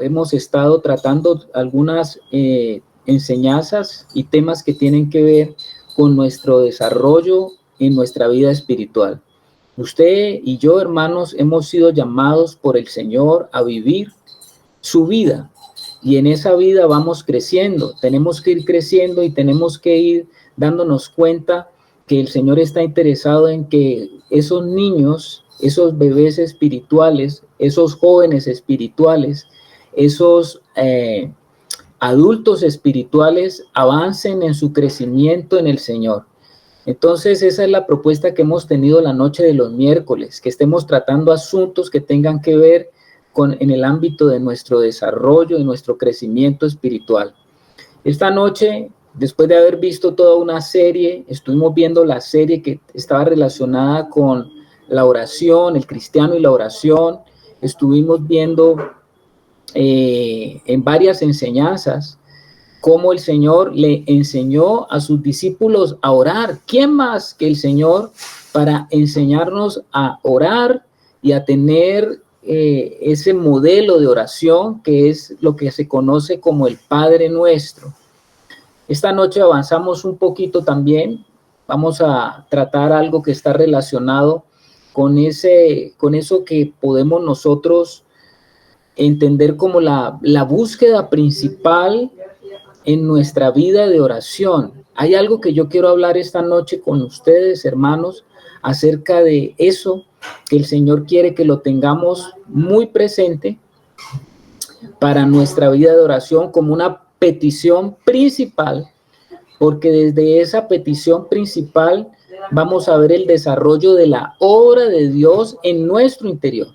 hemos estado tratando algunas enseñanzas y temas que tienen que ver con nuestro desarrollo en nuestra vida espiritual. Usted y yo, hermanos, hemos sido llamados por el Señor a vivir su vida, y en esa vida vamos creciendo. Tenemos que ir creciendo y tenemos que ir dándonos cuenta que el Señor está interesado en que esos niños, esos bebés espirituales, esos jóvenes espirituales, esos adultos espirituales avancen en su crecimiento en el Señor. Entonces, esa es la propuesta que hemos tenido la noche de los miércoles, que estemos tratando asuntos que tengan que ver en el ámbito de nuestro desarrollo y nuestro crecimiento espiritual. Esta noche, después de haber visto toda una serie, estuvimos viendo la serie que estaba relacionada con la oración, el cristiano y la oración. Estuvimos viendo en varias enseñanzas cómo el Señor le enseñó a sus discípulos a orar. ¿Quién más que el Señor para enseñarnos a orar y a tener ese modelo de oración que es lo que se conoce como el Padre Nuestro? Esta noche avanzamos un poquito también. Vamos a tratar algo que está relacionado con eso que podemos nosotros entender como la búsqueda principal en nuestra vida de oración. Hay algo que yo quiero hablar esta noche con ustedes, hermanos, acerca de eso que el Señor quiere que lo tengamos muy presente para nuestra vida de oración como una petición principal, porque desde esa petición principal vamos a ver el desarrollo de la obra de Dios en nuestro interior.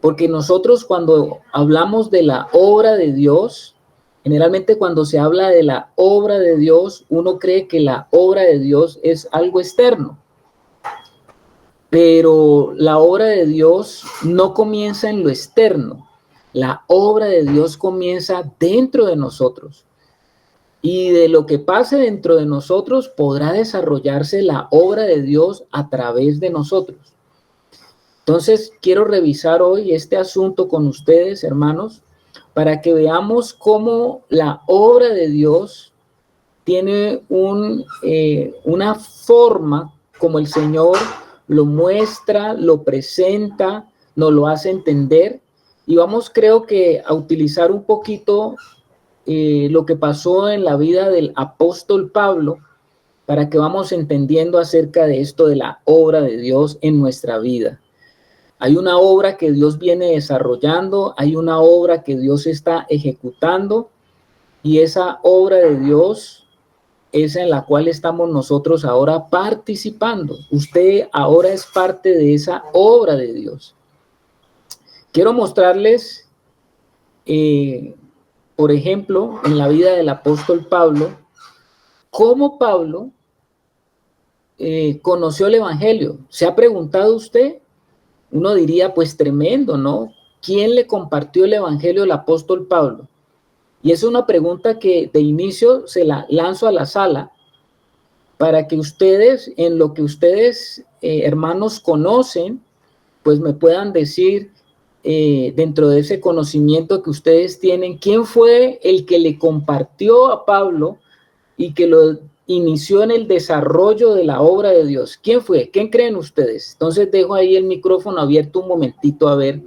Porque nosotros cuando hablamos de la obra de Dios, generalmente cuando se habla de la obra de Dios, uno cree que la obra de Dios es algo externo. Pero la obra de Dios no comienza en lo externo. La obra de Dios comienza dentro de nosotros. Y de lo que pase dentro de nosotros podrá desarrollarse la obra de Dios a través de nosotros. Entonces, quiero revisar hoy este asunto con ustedes, hermanos, para que veamos cómo la obra de Dios tiene una forma como el Señor lo muestra, lo presenta, nos lo hace entender. Y vamos, creo que, a utilizar un poquito lo que pasó en la vida del apóstol Pablo, para que vamos entendiendo acerca de esto de la obra de Dios en nuestra vida. Hay una obra que Dios viene desarrollando, hay una obra que Dios está ejecutando, y esa obra de Dios es en la cual estamos nosotros ahora participando. Usted ahora es parte de esa obra de Dios. Quiero mostrarles, por ejemplo, en la vida del apóstol Pablo, cómo Pablo conoció el Evangelio. ¿Se ha preguntado usted? Uno diría, pues tremendo, ¿no? ¿Quién le compartió el Evangelio al apóstol Pablo? Y es una pregunta que de inicio se la lanzo a la sala para que ustedes, en lo que ustedes, hermanos, conocen, pues me puedan decir, dentro de ese conocimiento que ustedes tienen, ¿quién fue el que le compartió a Pablo y que lo inició en el desarrollo de la obra de Dios? ¿Quién fue? ¿Quién creen ustedes? Entonces dejo ahí el micrófono abierto un momentito a ver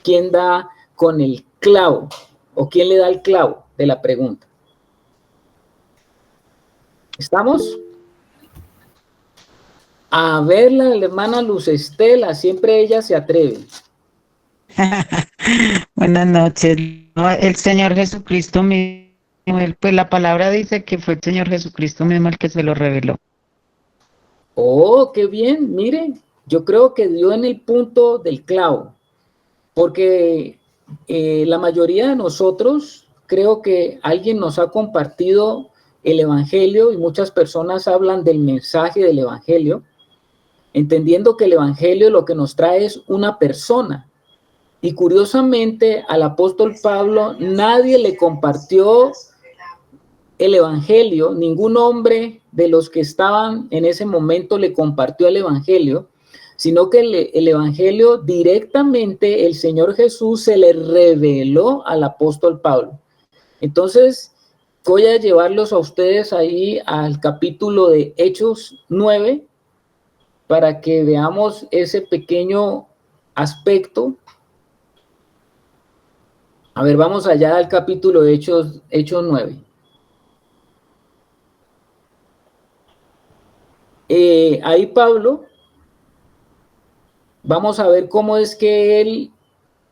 quién da con el clavo o quién le da el clavo de la pregunta. ¿Estamos? A ver, la hermana Luz Estela, siempre ella se atreve. Buenas noches. No, el Señor Jesucristo mismo, pues la palabra dice que fue el Señor Jesucristo mismo el que se lo reveló. Oh, qué bien, miren, yo creo que dio en el punto del clavo, porque la mayoría de nosotros, creo que alguien nos ha compartido el Evangelio y muchas personas hablan del mensaje del Evangelio, entendiendo que el Evangelio lo que nos trae es una persona. Y curiosamente al apóstol Pablo nadie le compartió el Evangelio, ningún hombre de los que estaban en ese momento le compartió el Evangelio, sino que el Evangelio directamente el Señor Jesús se le reveló al apóstol Pablo. Entonces, voy a llevarlos a ustedes ahí al capítulo de Hechos 9 para que veamos ese pequeño aspecto. A ver, vamos allá al capítulo de Hechos 9. Ahí Pablo, vamos a ver cómo es que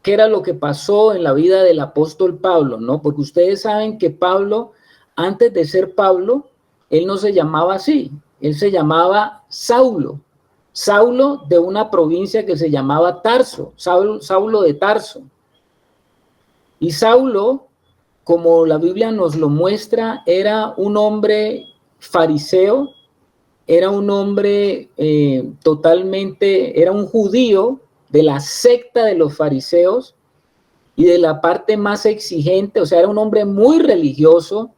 qué era lo que pasó en la vida del apóstol Pablo, ¿no? Porque ustedes saben que Pablo, antes de ser Pablo, él no se llamaba así, él se llamaba Saulo, Saulo de una provincia que se llamaba Tarso, Saulo de Tarso. Y Saulo, como la Biblia nos lo muestra, era un hombre fariseo, era un hombre era un judío de la secta de los fariseos y de la parte más exigente, o sea, era un hombre muy religioso,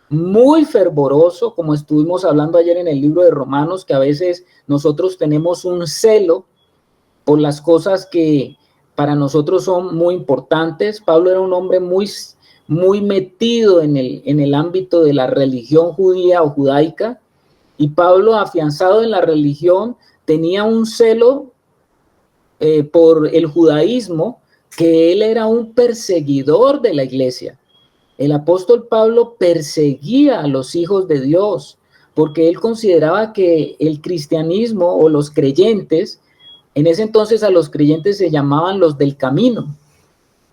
muy fervoroso, como estuvimos hablando ayer en el libro de Romanos, que a veces nosotros tenemos un celo por las cosas que para nosotros son muy importantes. Pablo era un hombre muy metido en el ámbito de la religión judía o judaica, y Pablo, afianzado en la religión, tenía un celo por el judaísmo, que él era un perseguidor de la iglesia. El apóstol Pablo perseguía a los hijos de Dios, porque él consideraba que el cristianismo o los creyentes, en ese entonces a los creyentes se llamaban los del camino,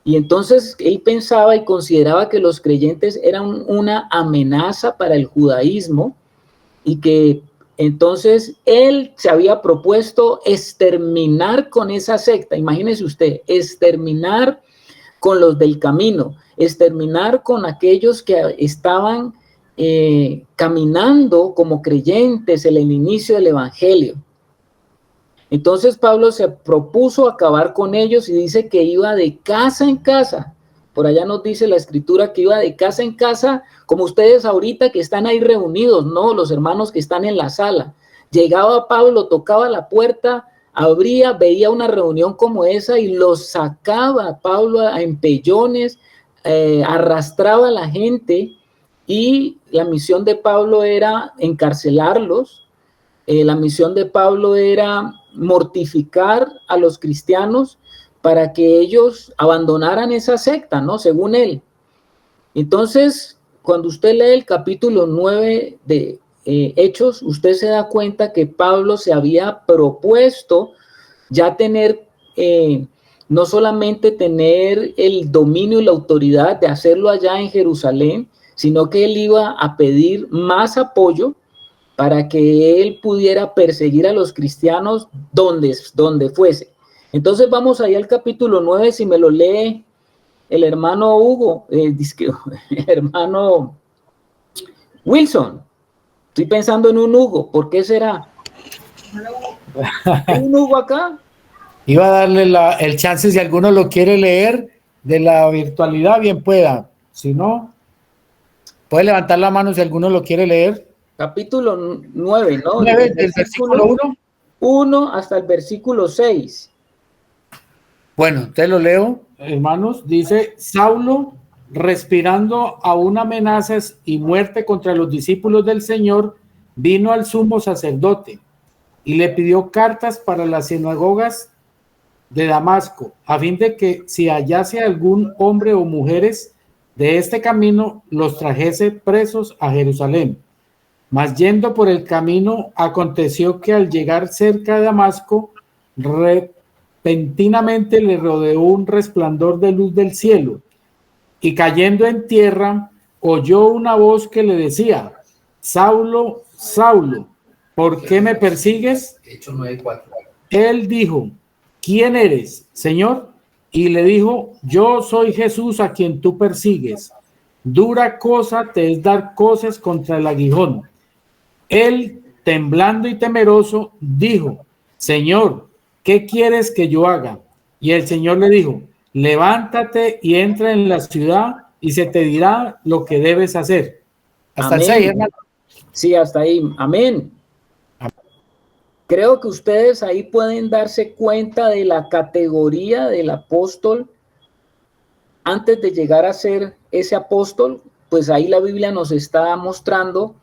y entonces él pensaba y consideraba que los creyentes eran una amenaza para el judaísmo, y que entonces él se había propuesto exterminar con esa secta. Imagínese usted, exterminar con los del camino, exterminar con aquellos que estaban caminando como creyentes en el inicio del evangelio. Entonces Pablo se propuso acabar con ellos y dice que iba de casa en casa. Por allá nos dice la escritura que iba de casa en casa, como ustedes ahorita que están ahí reunidos, ¿no? Los hermanos que están en la sala. Llegaba Pablo, tocaba la puerta, abría, veía una reunión como esa y los sacaba Pablo a empellones, arrastraba a la gente, y la misión de Pablo era encarcelarlos. La misión de Pablo era mortificar a los cristianos para que ellos abandonaran esa secta, ¿no? Según él. Entonces, cuando usted lee el capítulo 9 de Hechos, usted se da cuenta que Pablo se había propuesto ya tener, no solamente tener el dominio y la autoridad de hacerlo allá en Jerusalén, sino que él iba a pedir más apoyo para que él pudiera perseguir a los cristianos donde fuese. Entonces vamos ahí al capítulo 9, si me lo lee el hermano Hugo, el hermano Wilson. Estoy pensando en un Hugo, ¿por qué será? ¿Hay un Hugo acá? Iba a darle el chance, si alguno lo quiere leer de la virtualidad, bien pueda. Si no, puede levantar la mano si alguno lo quiere leer. Capítulo 9, ¿no? 9, del versículo 1 hasta el versículo 6. Bueno, te lo leo, hermanos. Dice: Saulo, respirando aún amenazas y muerte contra los discípulos del Señor, vino al sumo sacerdote y le pidió cartas para las sinagogas de Damasco, a fin de que si hallase algún hombre o mujeres de este camino, los trajese presos a Jerusalén. Mas yendo por el camino, aconteció que al llegar cerca de Damasco, repentinamente le rodeó un resplandor de luz del cielo, y cayendo en tierra, oyó una voz que le decía: Saulo, Saulo, ¿por qué me persigues? Hechos 9:4. Él dijo: ¿quién eres, Señor? Y le dijo: yo soy Jesús a quien tú persigues. Dura cosa te es dar coces contra el aguijón. Él, temblando y temeroso, dijo: Señor, ¿qué quieres que yo haga? Y el Señor le dijo: levántate y entra en la ciudad y se te dirá lo que debes hacer. Hasta el 6, hermano. Sí, hasta ahí. Amén. Creo que ustedes ahí pueden darse cuenta de la categoría del apóstol antes de llegar a ser ese apóstol. Pues ahí la Biblia nos está mostrando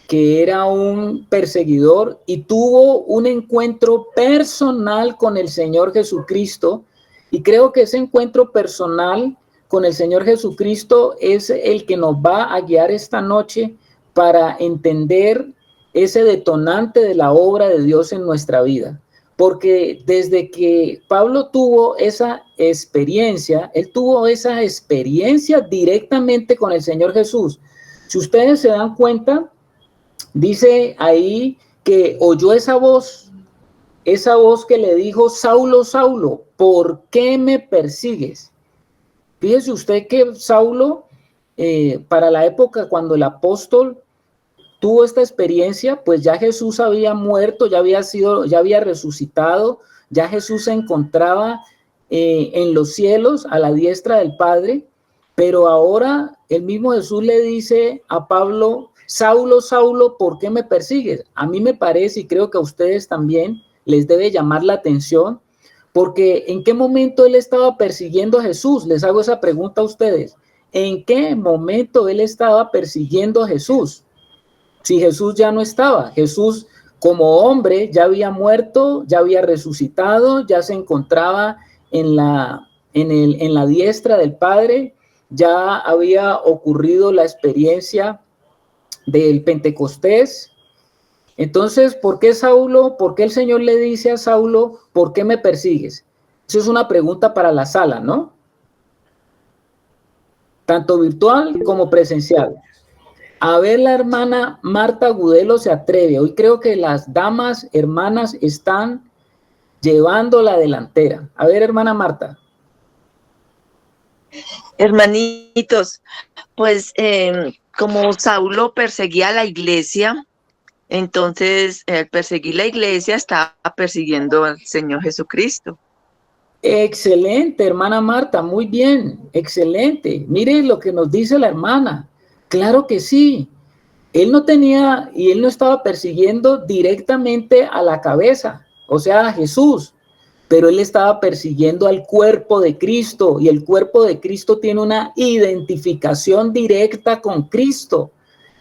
que era un perseguidor y tuvo un encuentro personal con el Señor Jesucristo, y creo que ese encuentro personal con el Señor Jesucristo es el que nos va a guiar esta noche para entender ese detonante de la obra de Dios en nuestra vida. Porque desde que Pablo tuvo esa experiencia, él tuvo esa experiencia directamente con el Señor Jesús. Si ustedes se dan cuenta, dice ahí que oyó esa voz que le dijo: Saulo, Saulo, ¿por qué me persigues? Fíjese usted que Saulo, para la época cuando el apóstol tuvo esta experiencia, pues ya Jesús había muerto, ya había resucitado, ya Jesús se encontraba en los cielos a la diestra del Padre, pero ahora el mismo Jesús le dice a Pablo: Saulo, Saulo, ¿por qué me persigues? A mí me parece, y creo que a ustedes también les debe llamar la atención, porque ¿en qué momento él estaba persiguiendo a Jesús? Les hago esa pregunta a ustedes. ¿En qué momento él estaba persiguiendo a Jesús? Si Jesús ya no estaba, Jesús como hombre ya había muerto, ya había resucitado, ya se encontraba en la diestra del Padre, ya había ocurrido la experiencia del Pentecostés. Entonces, ¿por qué Saulo? ¿Por qué el Señor le dice a Saulo: ¿por qué me persigues? Eso es una pregunta para la sala, ¿no? Tanto virtual como presencial. A ver, la hermana Marta Gudelo se atreve. Hoy creo que las damas hermanas están llevando la delantera. A ver, hermana Marta. Hermanitos, pues como Saulo perseguía a la iglesia, entonces al perseguir la iglesia estaba persiguiendo al Señor Jesucristo. Excelente, hermana Marta, muy bien, excelente. Mire lo que nos dice la hermana. Claro que sí. Él no estaba persiguiendo directamente a la cabeza, o sea, a Jesús, pero él estaba persiguiendo al cuerpo de Cristo, y el cuerpo de Cristo tiene una identificación directa con Cristo.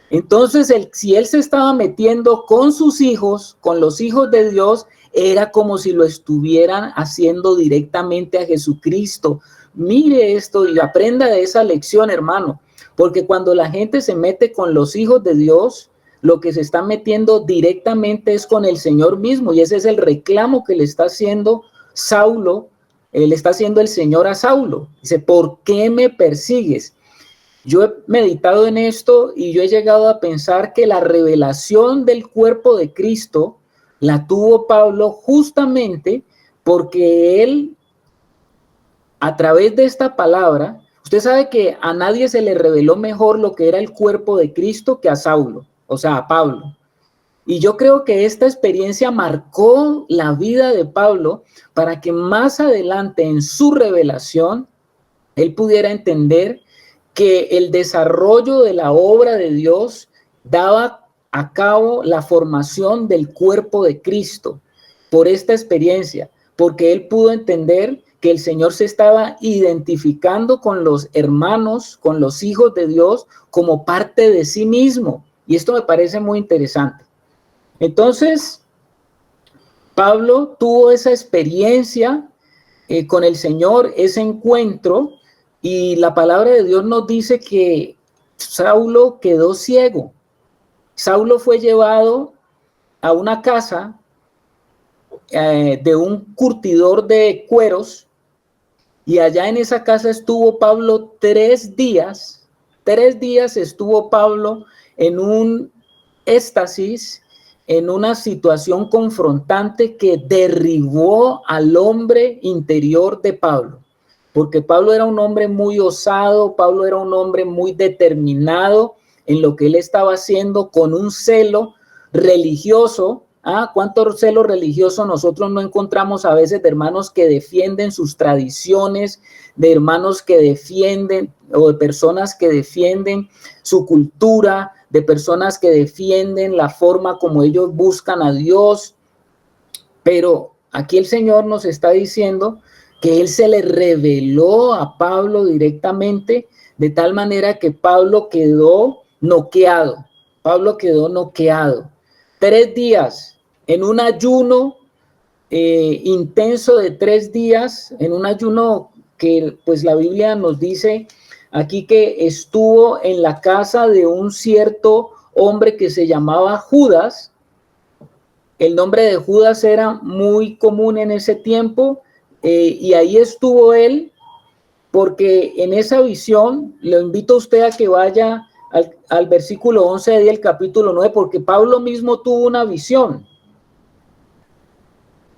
Entonces, si él se estaba metiendo con sus hijos, con los hijos de Dios, era como si lo estuvieran haciendo directamente a Jesucristo. Mire esto y aprenda de esa lección, hermano, porque cuando la gente se mete con los hijos de Dios, lo que se está metiendo directamente es con el Señor mismo, y ese es el reclamo que le está haciendo Saulo, le está haciendo el Señor a Saulo. Dice: ¿por qué me persigues? Yo he meditado en esto y yo he llegado a pensar que la revelación del cuerpo de Cristo la tuvo Pablo justamente porque él, a través de esta palabra, usted sabe que a nadie se le reveló mejor lo que era el cuerpo de Cristo que a Saulo, o sea, a Pablo. Y yo creo que esta experiencia marcó la vida de Pablo para que más adelante en su revelación él pudiera entender que el desarrollo de la obra de Dios daba a cabo la formación del cuerpo de Cristo por esta experiencia, porque él pudo entender que el Señor se estaba identificando con los hermanos, con los hijos de Dios, como parte de sí mismo. Y esto me parece muy interesante. Entonces, Pablo tuvo esa experiencia con el Señor, ese encuentro, y la palabra de Dios nos dice que Saulo quedó ciego. Saulo fue llevado a una casa de un curtidor de cueros, y allá en esa casa estuvo Pablo 3 días. 3 días estuvo Pablo en un éxtasis, en una situación confrontante que derribó al hombre interior de Pablo. Porque Pablo era un hombre muy osado, Pablo era un hombre muy determinado en lo que él estaba haciendo, con un celo religioso. ¿Cuánto celo religioso nosotros no encontramos a veces de hermanos que defienden sus tradiciones, de hermanos que defienden, o de personas que defienden su cultura, de personas que defienden la forma como ellos buscan a Dios? Pero aquí el Señor nos está diciendo que Él se le reveló a Pablo directamente, de tal manera que Pablo quedó noqueado. Pablo quedó noqueado. 3 días en un ayuno intenso de 3 días, en un ayuno que pues la Biblia nos dice aquí que estuvo en la casa de un cierto hombre que se llamaba Judas. El nombre de Judas era muy común en ese tiempo, y ahí estuvo él, porque en esa visión, le invito a usted a que vaya al versículo 11 del capítulo 9, porque Pablo mismo tuvo una visión.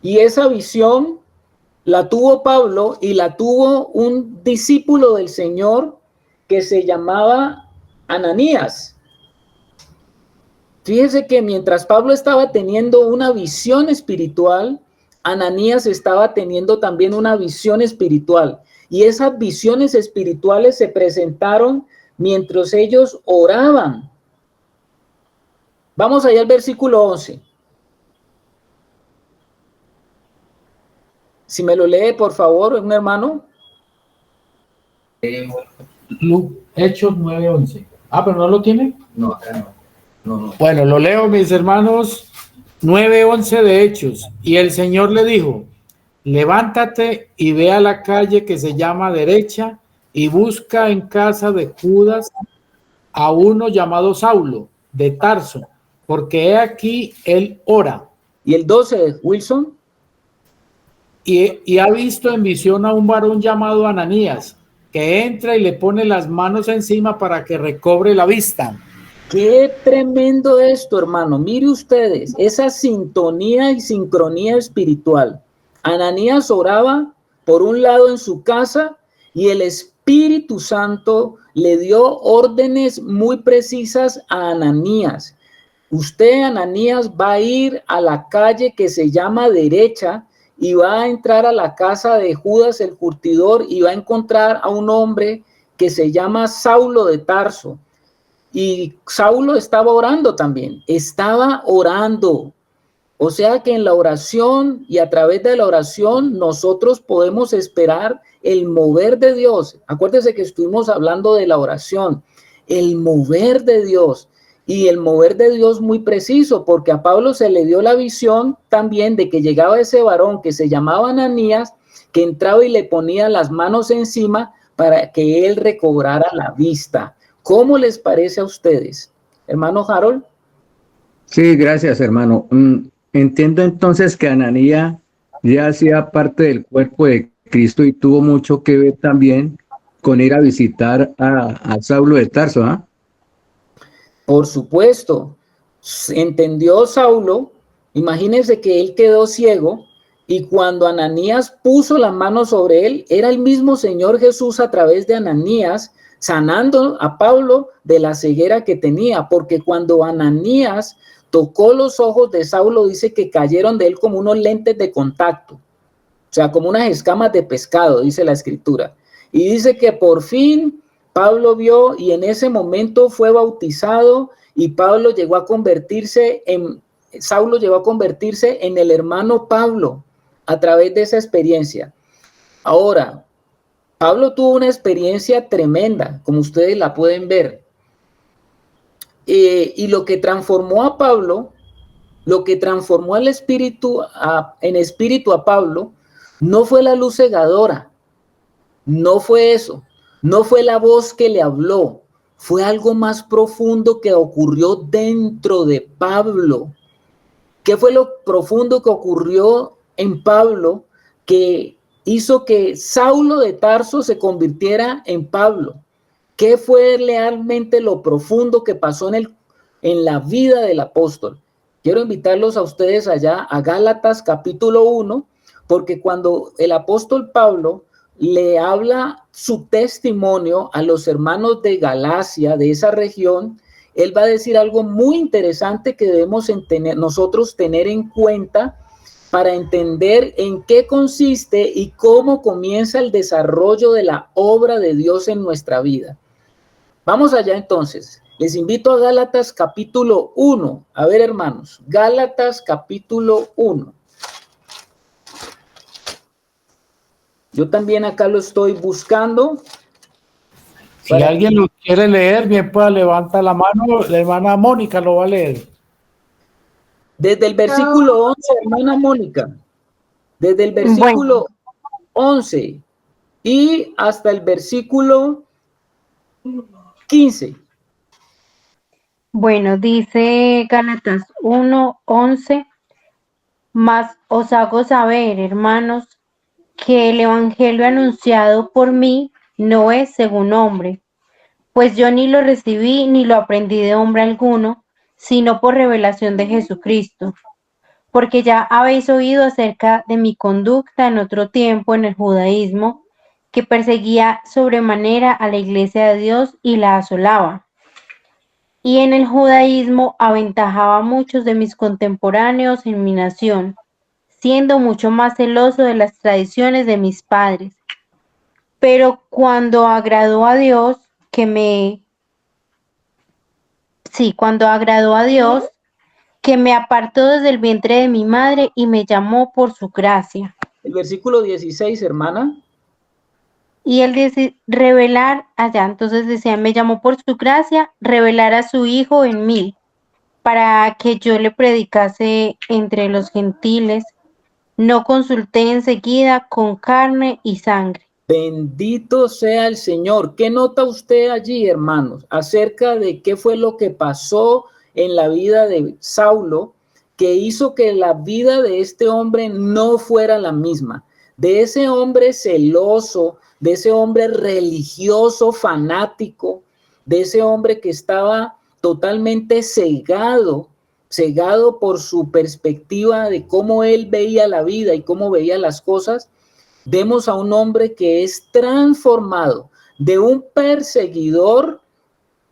Y esa visión la tuvo Pablo y la tuvo un discípulo del Señor que se llamaba Ananías. Fíjese que mientras Pablo estaba teniendo una visión espiritual, Ananías estaba teniendo también una visión espiritual. Y esas visiones espirituales se presentaron mientras ellos oraban. Vamos allá al versículo 11. Si me lo lee, por favor, un hermano. Hechos 9:11. Ah, pero no lo tiene. No, acá no. No. Bueno, lo leo, mis hermanos. 9:11 de Hechos. Y el Señor le dijo: levántate y ve a la calle que se llama Derecha y busca en casa de Judas a uno llamado Saulo de Tarso, porque he aquí él ora. Y el 12, Wilson. Y ha visto en visión a un varón llamado Ananías, que entra y le pone las manos encima para que recobre la vista. Qué tremendo esto, hermano. Mire ustedes, esa sintonía y sincronía espiritual. Ananías oraba por un lado en su casa y el Espíritu Santo le dio órdenes muy precisas a Ananías. Usted, Ananías, va a ir a la calle que se llama Derecha y va a entrar a la casa de Judas el curtidor y va a encontrar a un hombre que se llama Saulo de Tarso. Y Saulo estaba orando también, estaba orando. O sea que en la oración y a través de la oración nosotros podemos esperar el mover de Dios. Acuérdense que estuvimos hablando de la oración, el mover de Dios. Y el mover de Dios muy preciso, porque a Pablo se le dio la visión también de que llegaba ese varón que se llamaba Ananías, que entraba y le ponía las manos encima para que él recobrara la vista. ¿Cómo les parece a ustedes? Hermano Harold. Sí, gracias, hermano. Entiendo entonces que Ananías ya hacía parte del cuerpo de Cristo y tuvo mucho que ver también con ir a visitar a Saulo de Tarso, ¿ah? Por supuesto, entendió Saulo, imagínense que él quedó ciego y cuando Ananías puso la mano sobre él, era el mismo Señor Jesús a través de Ananías sanando a Pablo de la ceguera que tenía, porque cuando Ananías tocó los ojos de Saulo, dice que cayeron de él como unos lentes de contacto, o sea, como unas escamas de pescado, dice la escritura. Y dice que por fin Pablo vio y en ese momento fue bautizado y Saulo llegó a convertirse en el hermano Pablo a través de esa experiencia. Ahora, Pablo tuvo una experiencia tremenda, como ustedes la pueden ver. Y lo que transformó a Pablo, lo que transformó en espíritu a Pablo, no fue la luz cegadora, no fue eso, no fue la voz que le habló, fue algo más profundo que ocurrió dentro de Pablo. ¿Qué fue lo profundo que ocurrió en Pablo que hizo que Saulo de Tarso se convirtiera en Pablo? ¿Qué fue realmente lo profundo que pasó en la vida del apóstol? Quiero invitarlos a ustedes allá a Gálatas capítulo 1, porque cuando el apóstol Pablo le habla su testimonio a los hermanos de Galacia, de esa región, él va a decir algo muy interesante que debemos nosotros tener en cuenta para entender en qué consiste y cómo comienza el desarrollo de la obra de Dios en nuestra vida. Vamos allá entonces. Les invito a Gálatas capítulo 1. A ver, hermanos, Gálatas capítulo 1. Yo también acá lo estoy buscando. Si alguien lo quiere leer, bien pueda levantar la mano, la hermana Mónica lo va a leer. Desde el versículo 11, hermana Mónica, desde el versículo 11 y hasta el versículo 15. Bueno, dice Gálatas 1:11, mas os hago saber, hermanos, que el evangelio anunciado por mí no es según hombre, pues yo ni lo recibí ni lo aprendí de hombre alguno, sino por revelación de Jesucristo. Porque ya habéis oído acerca de mi conducta en otro tiempo en el judaísmo, que perseguía sobremanera a la iglesia de Dios y la asolaba. Y en el judaísmo aventajaba a muchos de mis contemporáneos en mi nación, siendo mucho más celoso de las tradiciones de mis padres. Pero cuando agradó a Dios, que me apartó desde el vientre de mi madre y me llamó por su gracia. El versículo 16, hermana. Y él dice, revelar allá, entonces decía, me llamó por su gracia, revelar a su Hijo en mí, para que yo le predicase entre los gentiles. No consulté enseguida con carne y sangre. Bendito sea el Señor. ¿Qué nota usted allí, hermanos, acerca de qué fue lo que pasó en la vida de Saulo, que hizo que la vida de este hombre no fuera la misma? De ese hombre celoso, de ese hombre religioso, fanático, de ese hombre que estaba totalmente cegado por su perspectiva de cómo él veía la vida y cómo veía las cosas. Vemos a un hombre que es transformado de un perseguidor,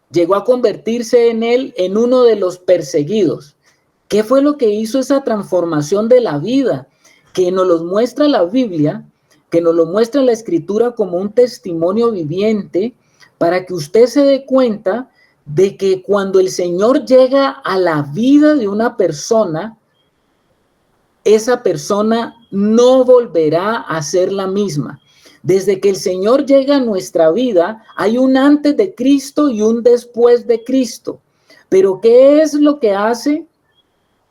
llegó a convertirse en uno de los perseguidos. ¿Qué fue lo que hizo esa transformación de la vida? Que nos lo muestra la Biblia, que nos lo muestra la Escritura como un testimonio viviente, para que usted se dé cuenta de que cuando el Señor llega a la vida de una persona, esa persona no volverá a ser la misma. Desde que el Señor llega a nuestra vida, hay un antes de Cristo y un después de Cristo. Pero ¿qué es lo que hace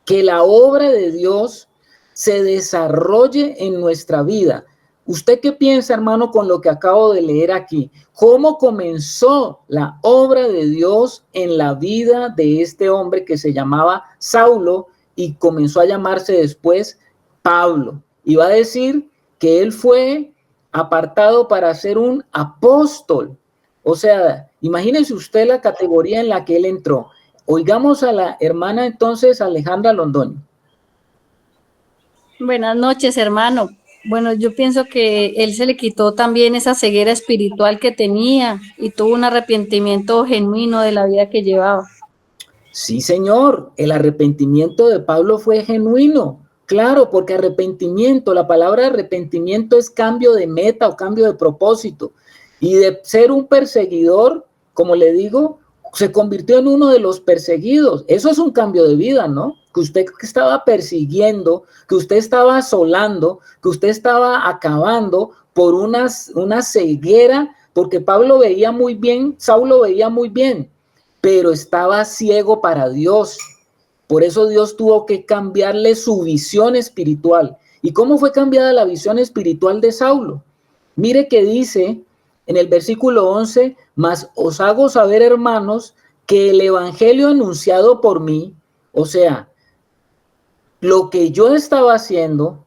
que la obra de Dios se desarrolle en nuestra vida? ¿Usted qué piensa, hermano, con lo que acabo de leer aquí? ¿Cómo comenzó la obra de Dios en la vida de este hombre que se llamaba Saulo y comenzó a llamarse después Pablo? Y va a decir que él fue apartado para ser un apóstol. O sea, imagínese usted la categoría en la que él entró. Oigamos a la hermana entonces Alejandra Londoño. Buenas noches, hermano. Bueno, yo pienso que él se le quitó también esa ceguera espiritual que tenía y tuvo un arrepentimiento genuino de la vida que llevaba. Sí, señor, el arrepentimiento de Pablo fue genuino. Claro, porque arrepentimiento, la palabra arrepentimiento es cambio de meta o cambio de propósito. Y de ser un perseguidor, como le digo, se convirtió en uno de los perseguidos. Eso es un cambio de vida, ¿no? Que usted estaba persiguiendo, que usted estaba asolando, que usted estaba acabando por una ceguera, porque Pablo veía muy bien, Saulo veía muy bien, pero estaba ciego para Dios. Por eso Dios tuvo que cambiarle su visión espiritual. ¿Y cómo fue cambiada la visión espiritual de Saulo? Mire que dice en el versículo 11, mas os hago saber, hermanos, que el evangelio anunciado por mí, o sea, lo que yo estaba haciendo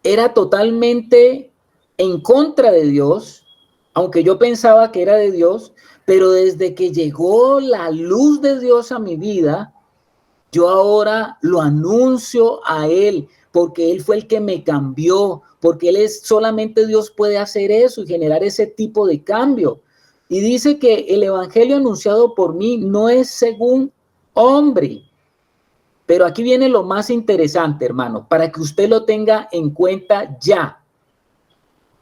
era totalmente en contra de Dios, aunque yo pensaba que era de Dios, pero desde que llegó la luz de Dios a mi vida, yo ahora lo anuncio a Él, porque Él fue el que me cambió, porque solamente Dios puede hacer eso y generar ese tipo de cambio. Y dice que el evangelio anunciado por mí no es según hombre. Pero aquí viene lo más interesante, hermano, para que usted lo tenga en cuenta ya.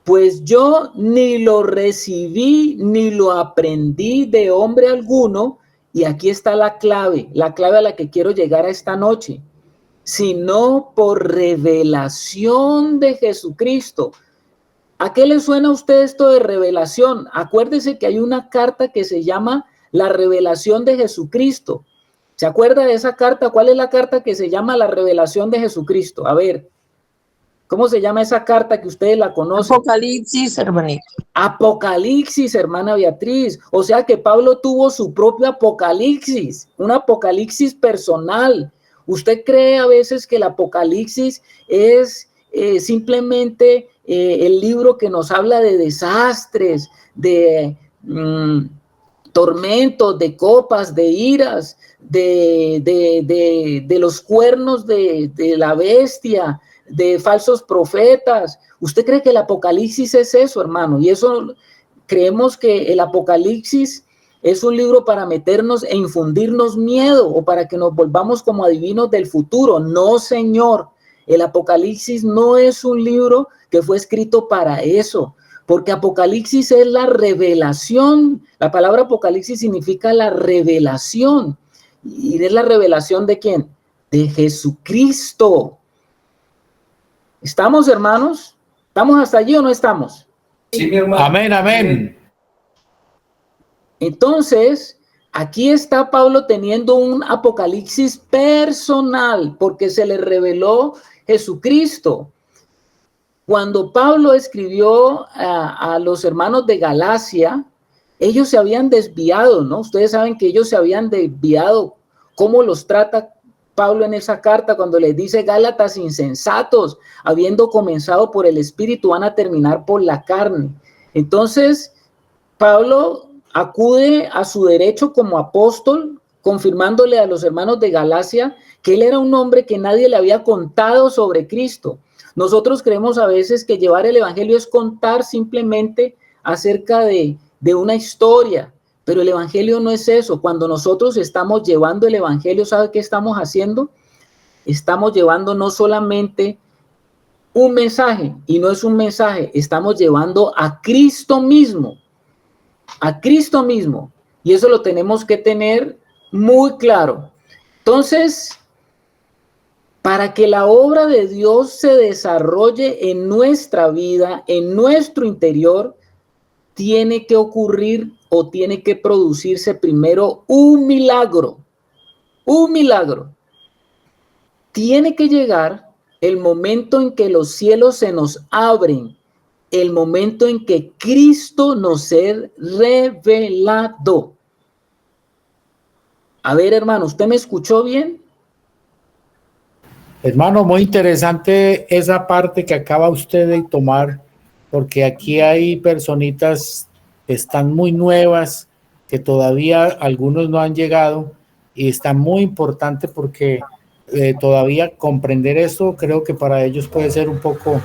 Pues yo ni lo recibí ni lo aprendí de hombre alguno, y aquí está la clave a la que quiero llegar a esta noche, sino por revelación de Jesucristo. ¿A qué le suena a usted esto de revelación? Acuérdese que hay una carta que se llama la revelación de Jesucristo. ¿Se acuerda de esa carta? ¿Cuál es la carta que se llama la revelación de Jesucristo? A ver, ¿cómo se llama esa carta que ustedes la conocen? Apocalipsis, hermanito. Apocalipsis, hermana Beatriz. O sea que Pablo tuvo su propio apocalipsis, un apocalipsis personal. ¿Usted cree a veces que el apocalipsis es simplemente el libro que nos habla de desastres, de tormentos, de copas, de iras, de los cuernos de la bestia, de falsos profetas? ¿Usted cree que el Apocalipsis es eso, hermano? Y eso creemos que el Apocalipsis es un libro para meternos e infundirnos miedo o para que nos volvamos como adivinos del futuro. No, señor. El Apocalipsis no es un libro que fue escrito para eso, porque Apocalipsis es la revelación. La palabra Apocalipsis significa la revelación. ¿Y es la revelación de quién? De Jesucristo. ¿Estamos, hermanos? ¿Estamos hasta allí o no estamos? Sí, mi hermano. Amén, amén. Entonces, aquí está Pablo teniendo un apocalipsis personal porque se le reveló Jesucristo. Cuando Pablo escribió a los hermanos de Galacia, ellos se habían desviado, ¿no? Ustedes saben que ellos se habían desviado. ¿Cómo los trata Pablo en esa carta cuando les dice: Gálatas insensatos, habiendo comenzado por el Espíritu, van a terminar por la carne? Entonces, Pablo acude a su derecho como apóstol, confirmándole a los hermanos de Galacia que él era un hombre que nadie le había contado sobre Cristo. Nosotros creemos a veces que llevar el evangelio es contar simplemente acerca de una historia, pero el evangelio no es eso. Cuando nosotros estamos llevando el evangelio, ¿sabe qué estamos haciendo? Estamos llevando no solamente un mensaje, y no es un mensaje, estamos llevando a Cristo mismo, y eso lo tenemos que tener muy claro. Entonces, para que la obra de Dios se desarrolle en nuestra vida, en nuestro interior, tiene que ocurrir o tiene que producirse primero un milagro. Un milagro. Tiene que llegar el momento en que los cielos se nos abren, el momento en que Cristo nos es revelado. A ver, hermano, ¿usted me escuchó bien? Hermano, muy interesante esa parte que acaba usted de tomar, porque aquí hay personitas que están muy nuevas, que todavía algunos no han llegado, y está muy importante porque todavía comprender esto creo que para ellos puede ser un poco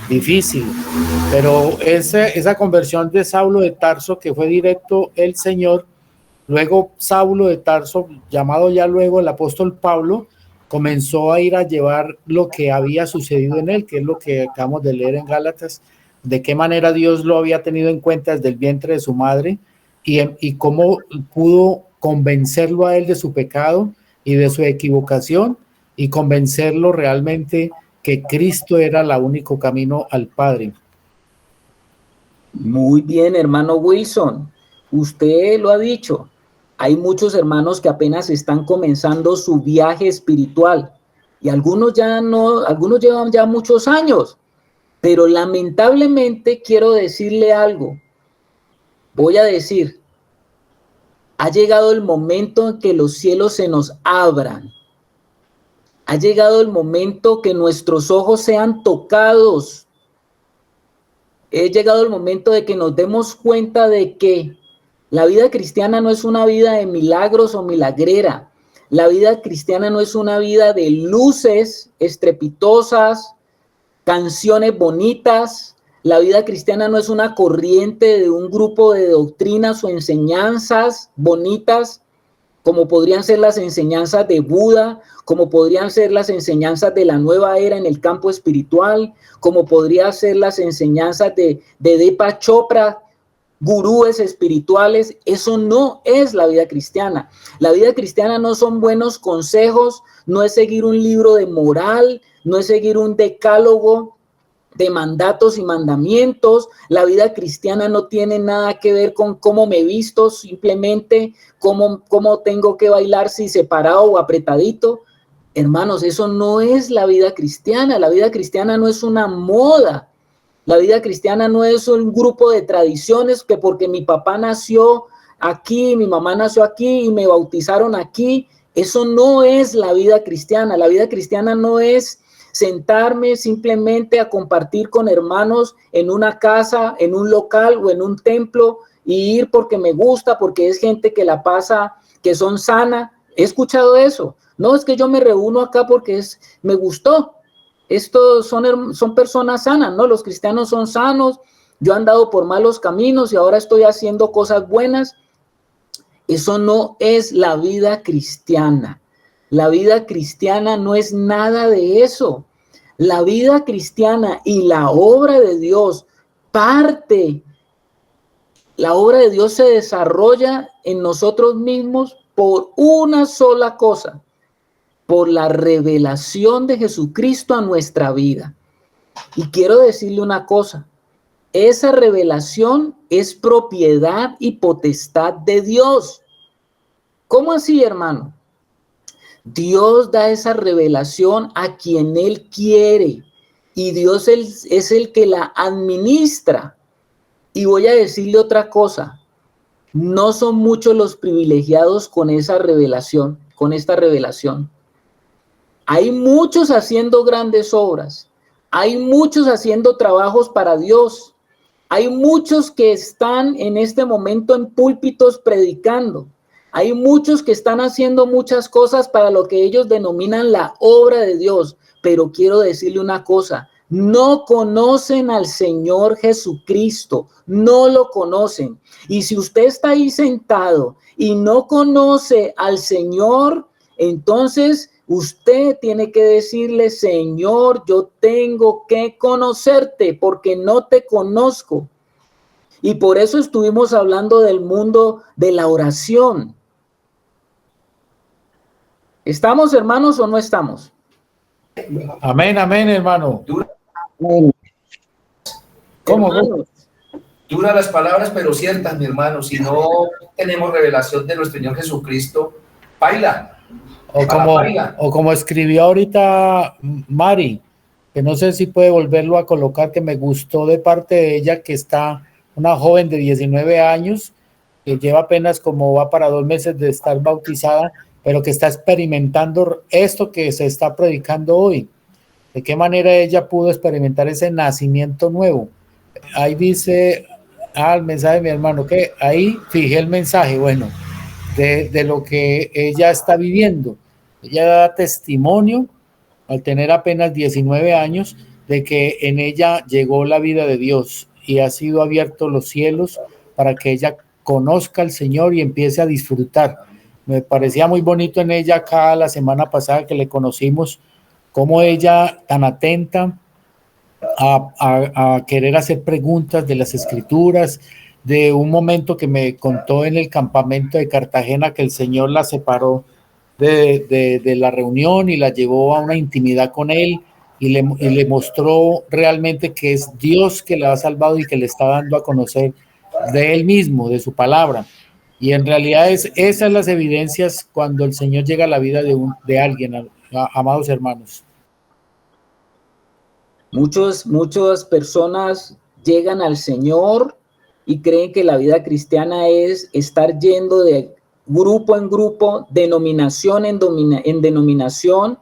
difícil, pero esa conversión de Saulo de Tarso, que fue directo el Señor, luego Saulo de Tarso, llamado ya luego el apóstol Pablo, comenzó a ir a llevar lo que había sucedido en él, que es lo que acabamos de leer en Gálatas, de qué manera Dios lo había tenido en cuenta desde el vientre de su madre y cómo pudo convencerlo a él de su pecado y de su equivocación y convencerlo realmente que Cristo era el único camino al Padre. Muy bien, hermano Wilson. Usted lo ha dicho. Hay muchos hermanos que apenas están comenzando su viaje espiritual y algunos llevan ya muchos años, pero lamentablemente quiero decirle algo. Voy a decir, ha llegado el momento en que los cielos se nos abran. Ha llegado el momento que nuestros ojos sean tocados. Ha llegado el momento de que nos demos cuenta de que la vida cristiana no es una vida de milagros o milagrera. La vida cristiana no es una vida de luces estrepitosas, canciones bonitas. La vida cristiana no es una corriente de un grupo de doctrinas o enseñanzas bonitas, como podrían ser las enseñanzas de Buda, como podrían ser las enseñanzas de la nueva era en el campo espiritual, como podrían ser las enseñanzas de Deepak Chopra, gurúes espirituales. Eso no es la vida cristiana. La vida cristiana no son buenos consejos, no es seguir un libro de moral, no es seguir un decálogo, de mandatos y mandamientos. La vida cristiana no tiene nada que ver con cómo me visto, simplemente cómo tengo que bailar, si separado o apretadito. Hermanos, eso no es la vida cristiana. La vida cristiana no es una moda. La vida cristiana no es un grupo de tradiciones que porque mi papá nació aquí, mi mamá nació aquí y me bautizaron aquí. Eso no es la vida cristiana. La vida cristiana no es sentarme simplemente a compartir con hermanos en una casa, en un local o en un templo y ir porque me gusta, porque es gente que la pasa, que son sana. He escuchado eso. No, es que yo me reúno acá porque me gustó. Estos son personas sanas, ¿no? Los cristianos son sanos. Yo he andado por malos caminos y ahora estoy haciendo cosas buenas. Eso no es la vida cristiana. La vida cristiana no es nada de eso. La vida cristiana y la obra de Dios la obra de Dios se desarrolla en nosotros mismos por una sola cosa, por la revelación de Jesucristo a nuestra vida. Y quiero decirle una cosa, esa revelación es propiedad y potestad de Dios. ¿Cómo así, hermano? Dios da esa revelación a quien Él quiere y Dios es el que la administra. Y voy a decirle otra cosa, no son muchos los privilegiados con esa revelación, con esta revelación. Hay muchos haciendo grandes obras, hay muchos haciendo trabajos para Dios, hay muchos que están en este momento en púlpitos predicando, hay muchos que están haciendo muchas cosas para lo que ellos denominan la obra de Dios, pero quiero decirle una cosa, no conocen al Señor Jesucristo, no lo conocen. Y si usted está ahí sentado y no conoce al Señor, entonces usted tiene que decirle, Señor, yo tengo que conocerte porque no te conozco. Y por eso estuvimos hablando del mundo de la oración. ¿Estamos, hermanos, o no estamos? Amén, amén, hermano. ¿Cómo? Duras las palabras, pero ciertas, mi hermano. Si no tenemos revelación de nuestro Señor Jesucristo, baila. O como escribió ahorita Mari, que no sé si puede volverlo a colocar, que me gustó de parte de ella, que está una joven de 19 años, que lleva apenas como va para 2 meses de estar bautizada, pero que está experimentando esto que se está predicando hoy. ¿De qué manera ella pudo experimentar ese nacimiento nuevo? Ahí dice, el mensaje de mi hermano, que ahí fijé el mensaje, bueno, de lo que ella está viviendo. Ella da testimonio, al tener apenas 19 años, de que en ella llegó la vida de Dios y ha sido abierto los cielos para que ella conozca al Señor y empiece a disfrutar. Me parecía muy bonito en ella acá la semana pasada que le conocimos, cómo ella tan atenta a querer hacer preguntas de las escrituras, de un momento que me contó en el campamento de Cartagena que el Señor la separó de la reunión y la llevó a una intimidad con Él y le mostró realmente que es Dios que la ha salvado y que le está dando a conocer de Él mismo, de su palabra. Y en realidad esas son las evidencias cuando el Señor llega a la vida de alguien, amados hermanos. Muchas personas llegan al Señor y creen que la vida cristiana es estar yendo de grupo en grupo, denominación en denominación,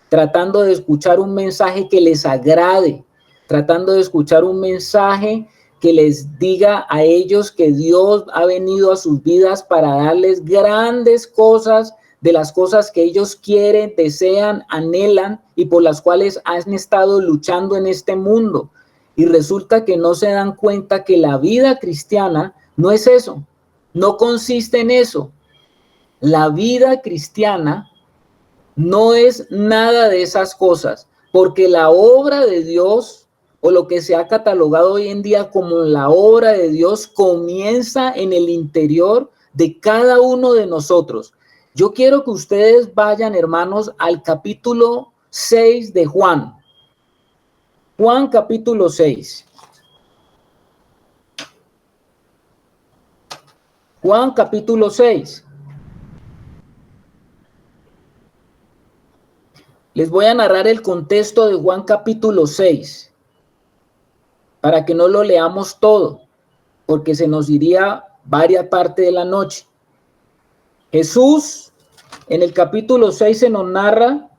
tratando de escuchar un mensaje que les agrade, tratando de escuchar un mensaje que les diga a ellos que Dios ha venido a sus vidas para darles grandes cosas, de las cosas que ellos quieren, desean, anhelan y por las cuales han estado luchando en este mundo. Y resulta que no se dan cuenta que la vida cristiana no es eso, no consiste en eso. La vida cristiana no es nada de esas cosas, porque la obra de Dios, o lo que se ha catalogado hoy en día como la obra de Dios, comienza en el interior de cada uno de nosotros. Yo quiero que ustedes vayan, hermanos, al capítulo 6 de Juan. Juan capítulo 6. Juan capítulo 6. Les voy a narrar el contexto de Juan capítulo 6, para que no lo leamos todo, porque se nos iría varias partes de la noche. Jesús, en el capítulo 6 se nos narra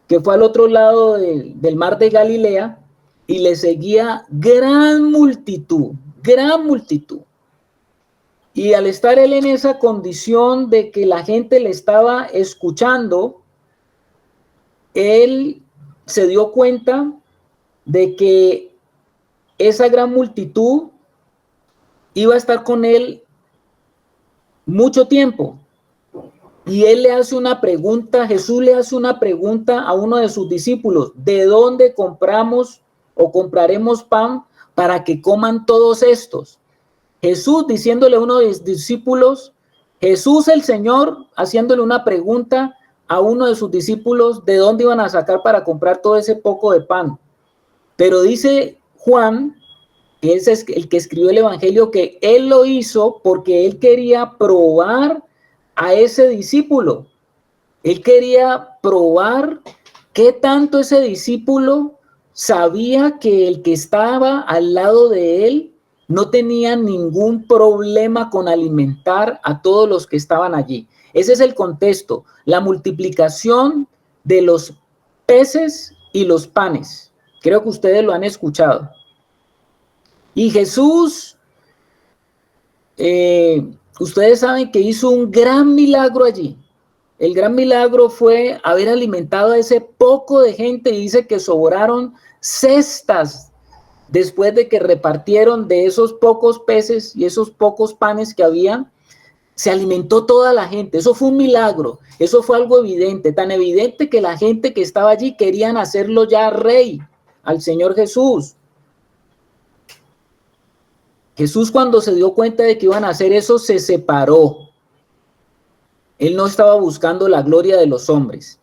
que fue al otro lado del mar de Galilea y le seguía gran multitud, gran multitud. Y al estar él en esa condición de que la gente le estaba escuchando, él se dio cuenta de que esa gran multitud iba a estar con él mucho tiempo. Y él le hace una pregunta, Jesús le hace una pregunta a uno de sus discípulos: ¿de dónde compramos o compraremos pan para que coman todos estos? Jesús diciéndole a uno de sus discípulos, Jesús el Señor haciéndole una pregunta a uno de sus discípulos de dónde iban a sacar para comprar todo ese poco de pan. Pero dice Juan, que es el que escribió el Evangelio, que él lo hizo porque él quería probar a ese discípulo. Él quería probar qué tanto ese discípulo sabía que el que estaba al lado de él no tenía ningún problema con alimentar a todos los que estaban allí. Ese es el contexto, la multiplicación de los peces y los panes. Creo que ustedes lo han escuchado. Y Jesús, ustedes saben que hizo un gran milagro allí. El gran milagro fue haber alimentado a ese poco de gente, y dice que sobraron cestas después de que repartieron de esos pocos peces y esos pocos panes que había. Se alimentó toda la gente. Eso fue un milagro, eso fue algo evidente, tan evidente que la gente que estaba allí querían hacerlo ya rey, al Señor Jesús. Jesús, cuando se dio cuenta de que iban a hacer eso, se separó. Él no estaba buscando la gloria de los hombres,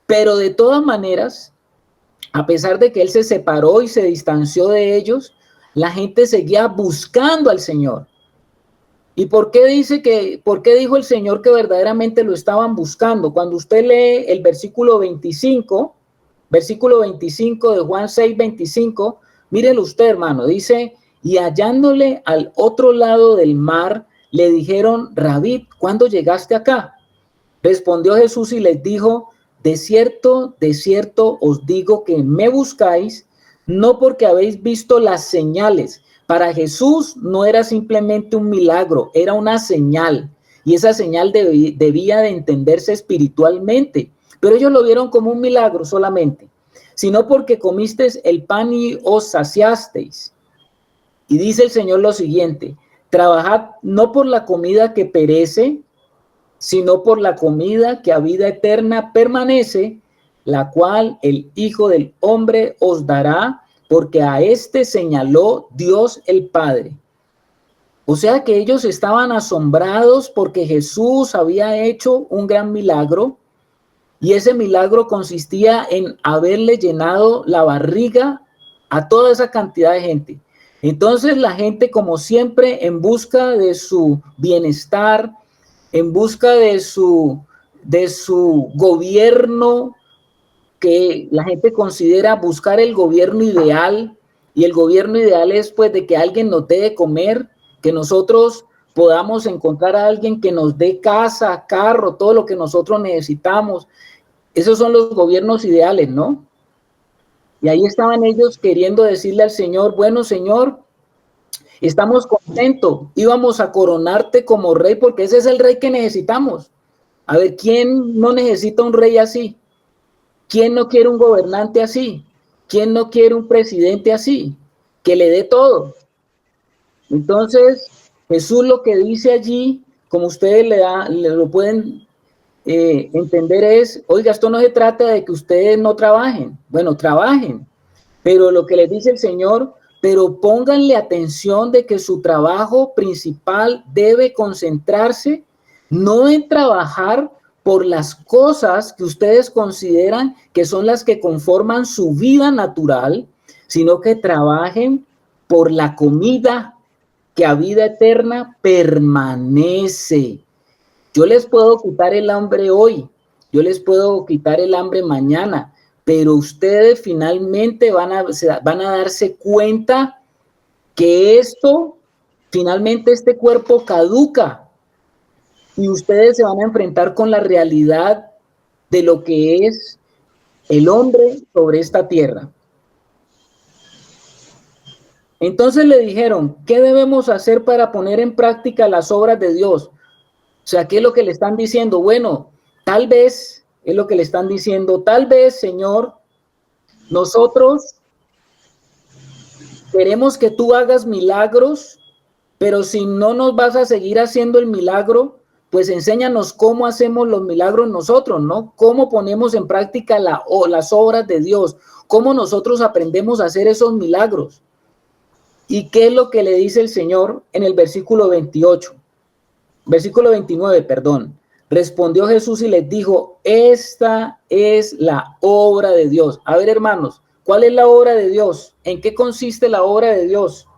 pero de todas maneras, a pesar de que él se separó y se distanció de ellos, la gente seguía buscando al Señor. ¿Y por qué dijo el Señor que verdaderamente lo estaban buscando? Cuando usted lee el versículo 25 de Juan 6, 25, mírelo usted, hermano, dice: y hallándole al otro lado del mar, le dijeron: Rabí, ¿cuándo llegaste acá? Respondió Jesús y les dijo: de cierto os digo que me buscáis, no porque habéis visto las señales. Para Jesús no era simplemente un milagro, era una señal. Y esa señal debía de entenderse espiritualmente. Pero ellos lo vieron como un milagro solamente, sino porque comisteis el pan y os saciasteis. Y dice el Señor lo siguiente: trabajad no por la comida que perece, sino por la comida que a vida eterna permanece, la cual el Hijo del Hombre os dará, porque a éste señaló Dios el Padre. O sea que ellos estaban asombrados porque Jesús había hecho un gran milagro, y ese milagro consistía en haberle llenado la barriga a toda esa cantidad de gente. Entonces la gente, como siempre, en busca de su bienestar, en busca de su gobierno, que la gente considera buscar el gobierno ideal, y el gobierno ideal es pues de que alguien nos dé de comer, que nosotros podamos encontrar a alguien que nos dé casa, carro, todo lo que nosotros necesitamos. Esos son los gobiernos ideales, ¿no? Y ahí estaban ellos queriendo decirle al Señor: bueno, Señor, estamos contentos, íbamos a coronarte como rey, porque ese es el rey que necesitamos. A ver, ¿quién no necesita un rey así? ¿Quién no quiere un gobernante así? ¿Quién no quiere un presidente así? Que le dé todo. Entonces, Jesús lo que dice allí, como ustedes lo pueden entender, es: oiga, esto no se trata de que ustedes no trabajen. Bueno, trabajen, pero lo que les dice el Señor: pero pónganle atención de que su trabajo principal debe concentrarse no en trabajar por las cosas que ustedes consideran que son las que conforman su vida natural, sino que trabajen por la comida que a vida eterna permanece. Yo les puedo quitar el hambre hoy, yo les puedo quitar el hambre mañana, pero ustedes finalmente van a darse cuenta que finalmente este cuerpo caduca y ustedes se van a enfrentar con la realidad de lo que es el hombre sobre esta tierra. Entonces le dijeron, ¿qué debemos hacer para poner en práctica las obras de Dios? O sea, ¿qué es lo que le están diciendo? Bueno, tal vez, es lo que le están diciendo, tal vez, Señor, nosotros queremos que tú hagas milagros, pero si no nos vas a seguir haciendo el milagro, pues enséñanos cómo hacemos los milagros nosotros, ¿no? Cómo ponemos en práctica las obras de Dios, cómo nosotros aprendemos a hacer esos milagros. ¿Y qué es lo que le dice el Señor en el versículo 29, perdón? Respondió Jesús y les dijo, esta es la obra de Dios. A ver, hermanos, ¿cuál es la obra de Dios? ¿En qué consiste la obra de Dios?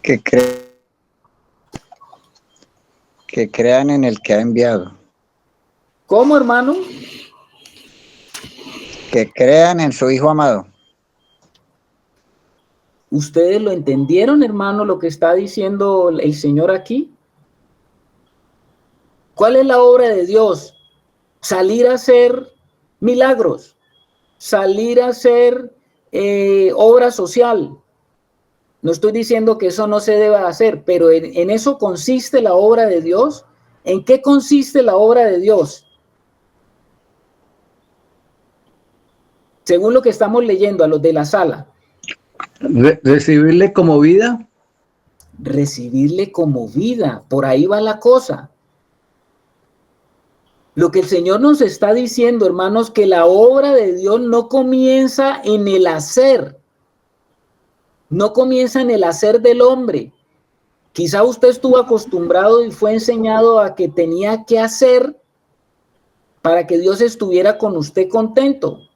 Que crean en el que ha enviado. ¿Cómo, hermano? Que crean en su Hijo amado. ¿Ustedes lo entendieron, hermano, lo que está diciendo el Señor aquí? ¿Cuál es la obra de Dios? Salir a hacer milagros, salir a hacer obra social. No estoy diciendo que eso no se deba hacer, pero en eso consiste la obra de Dios. ¿En qué consiste la obra de Dios? Según lo que estamos leyendo a los de la sala. Recibirle como vida. Recibirle como vida, por ahí va la cosa. Lo que el Señor nos está diciendo, hermanos, que la obra de Dios no comienza en el hacer, no comienza en el hacer del hombre. Quizá usted estuvo acostumbrado y fue enseñado a que tenía que hacer para que Dios estuviera con usted contento.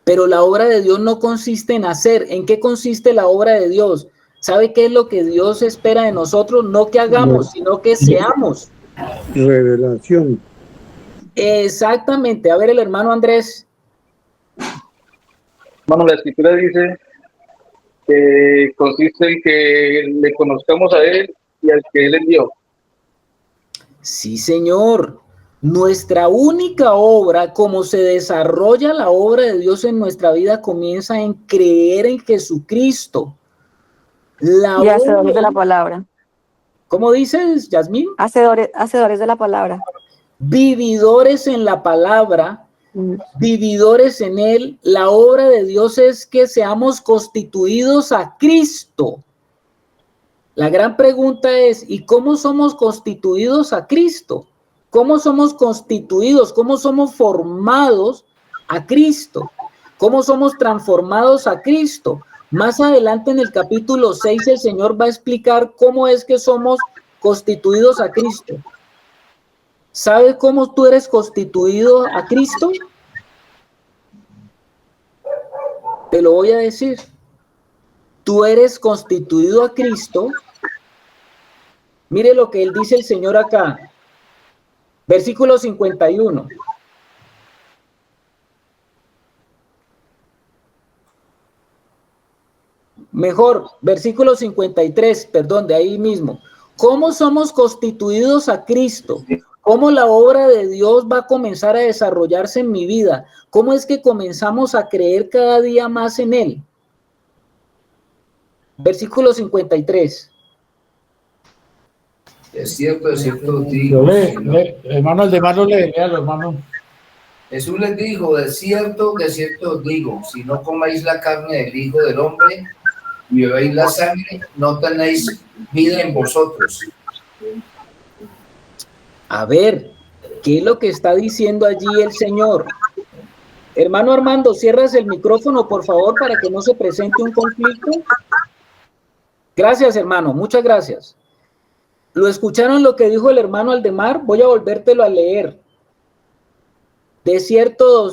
Pero la obra de Dios no consiste en hacer. ¿En qué consiste la obra de Dios? ¿Sabe qué es lo que Dios espera de nosotros? No que hagamos, sino que seamos. Revelación. Exactamente. A ver, el hermano Andrés. Hermano, la escritura dice que consiste en que le conozcamos a Él y al que Él envió. Sí, señor. Nuestra única obra, como se desarrolla la obra de Dios en nuestra vida, comienza en creer en Jesucristo. Y hacedores de la palabra. ¿Cómo dices, Yasmín? Hacedores de la palabra. Vividores en la palabra, vividores en Él. La obra de Dios es que seamos constituidos a Cristo. La gran pregunta es, ¿y cómo somos constituidos a Cristo? ¿Cómo somos constituidos? ¿Cómo somos formados a Cristo? ¿Cómo somos transformados a Cristo? Más adelante en el capítulo 6 el Señor va a explicar cómo es que somos constituidos a Cristo. ¿Sabes cómo tú eres constituido a Cristo? Te lo voy a decir. Tú eres constituido a Cristo. Mire lo que él dice el Señor acá. Versículo 51. Mejor, versículo 53, perdón, de ahí mismo. ¿Cómo somos constituidos a Cristo? ¿Cómo la obra de Dios va a comenzar a desarrollarse en mi vida? ¿Cómo es que comenzamos a creer cada día más en Él? Versículo 53. Es cierto, digo. Hermano, el de Mano léalo, hermano. Jesús les dijo, de cierto os digo, si no comáis la carne del Hijo del Hombre y bebéis la sangre, no tenéis vida en vosotros. A ver, ¿qué es lo que está diciendo allí el Señor? Hermano Armando, cierras el micrófono, por favor, para que no se presente un conflicto. Gracias, hermano, muchas gracias. ¿Lo escucharon lo que dijo el hermano Aldemar? Voy a volvértelo a leer. de cierto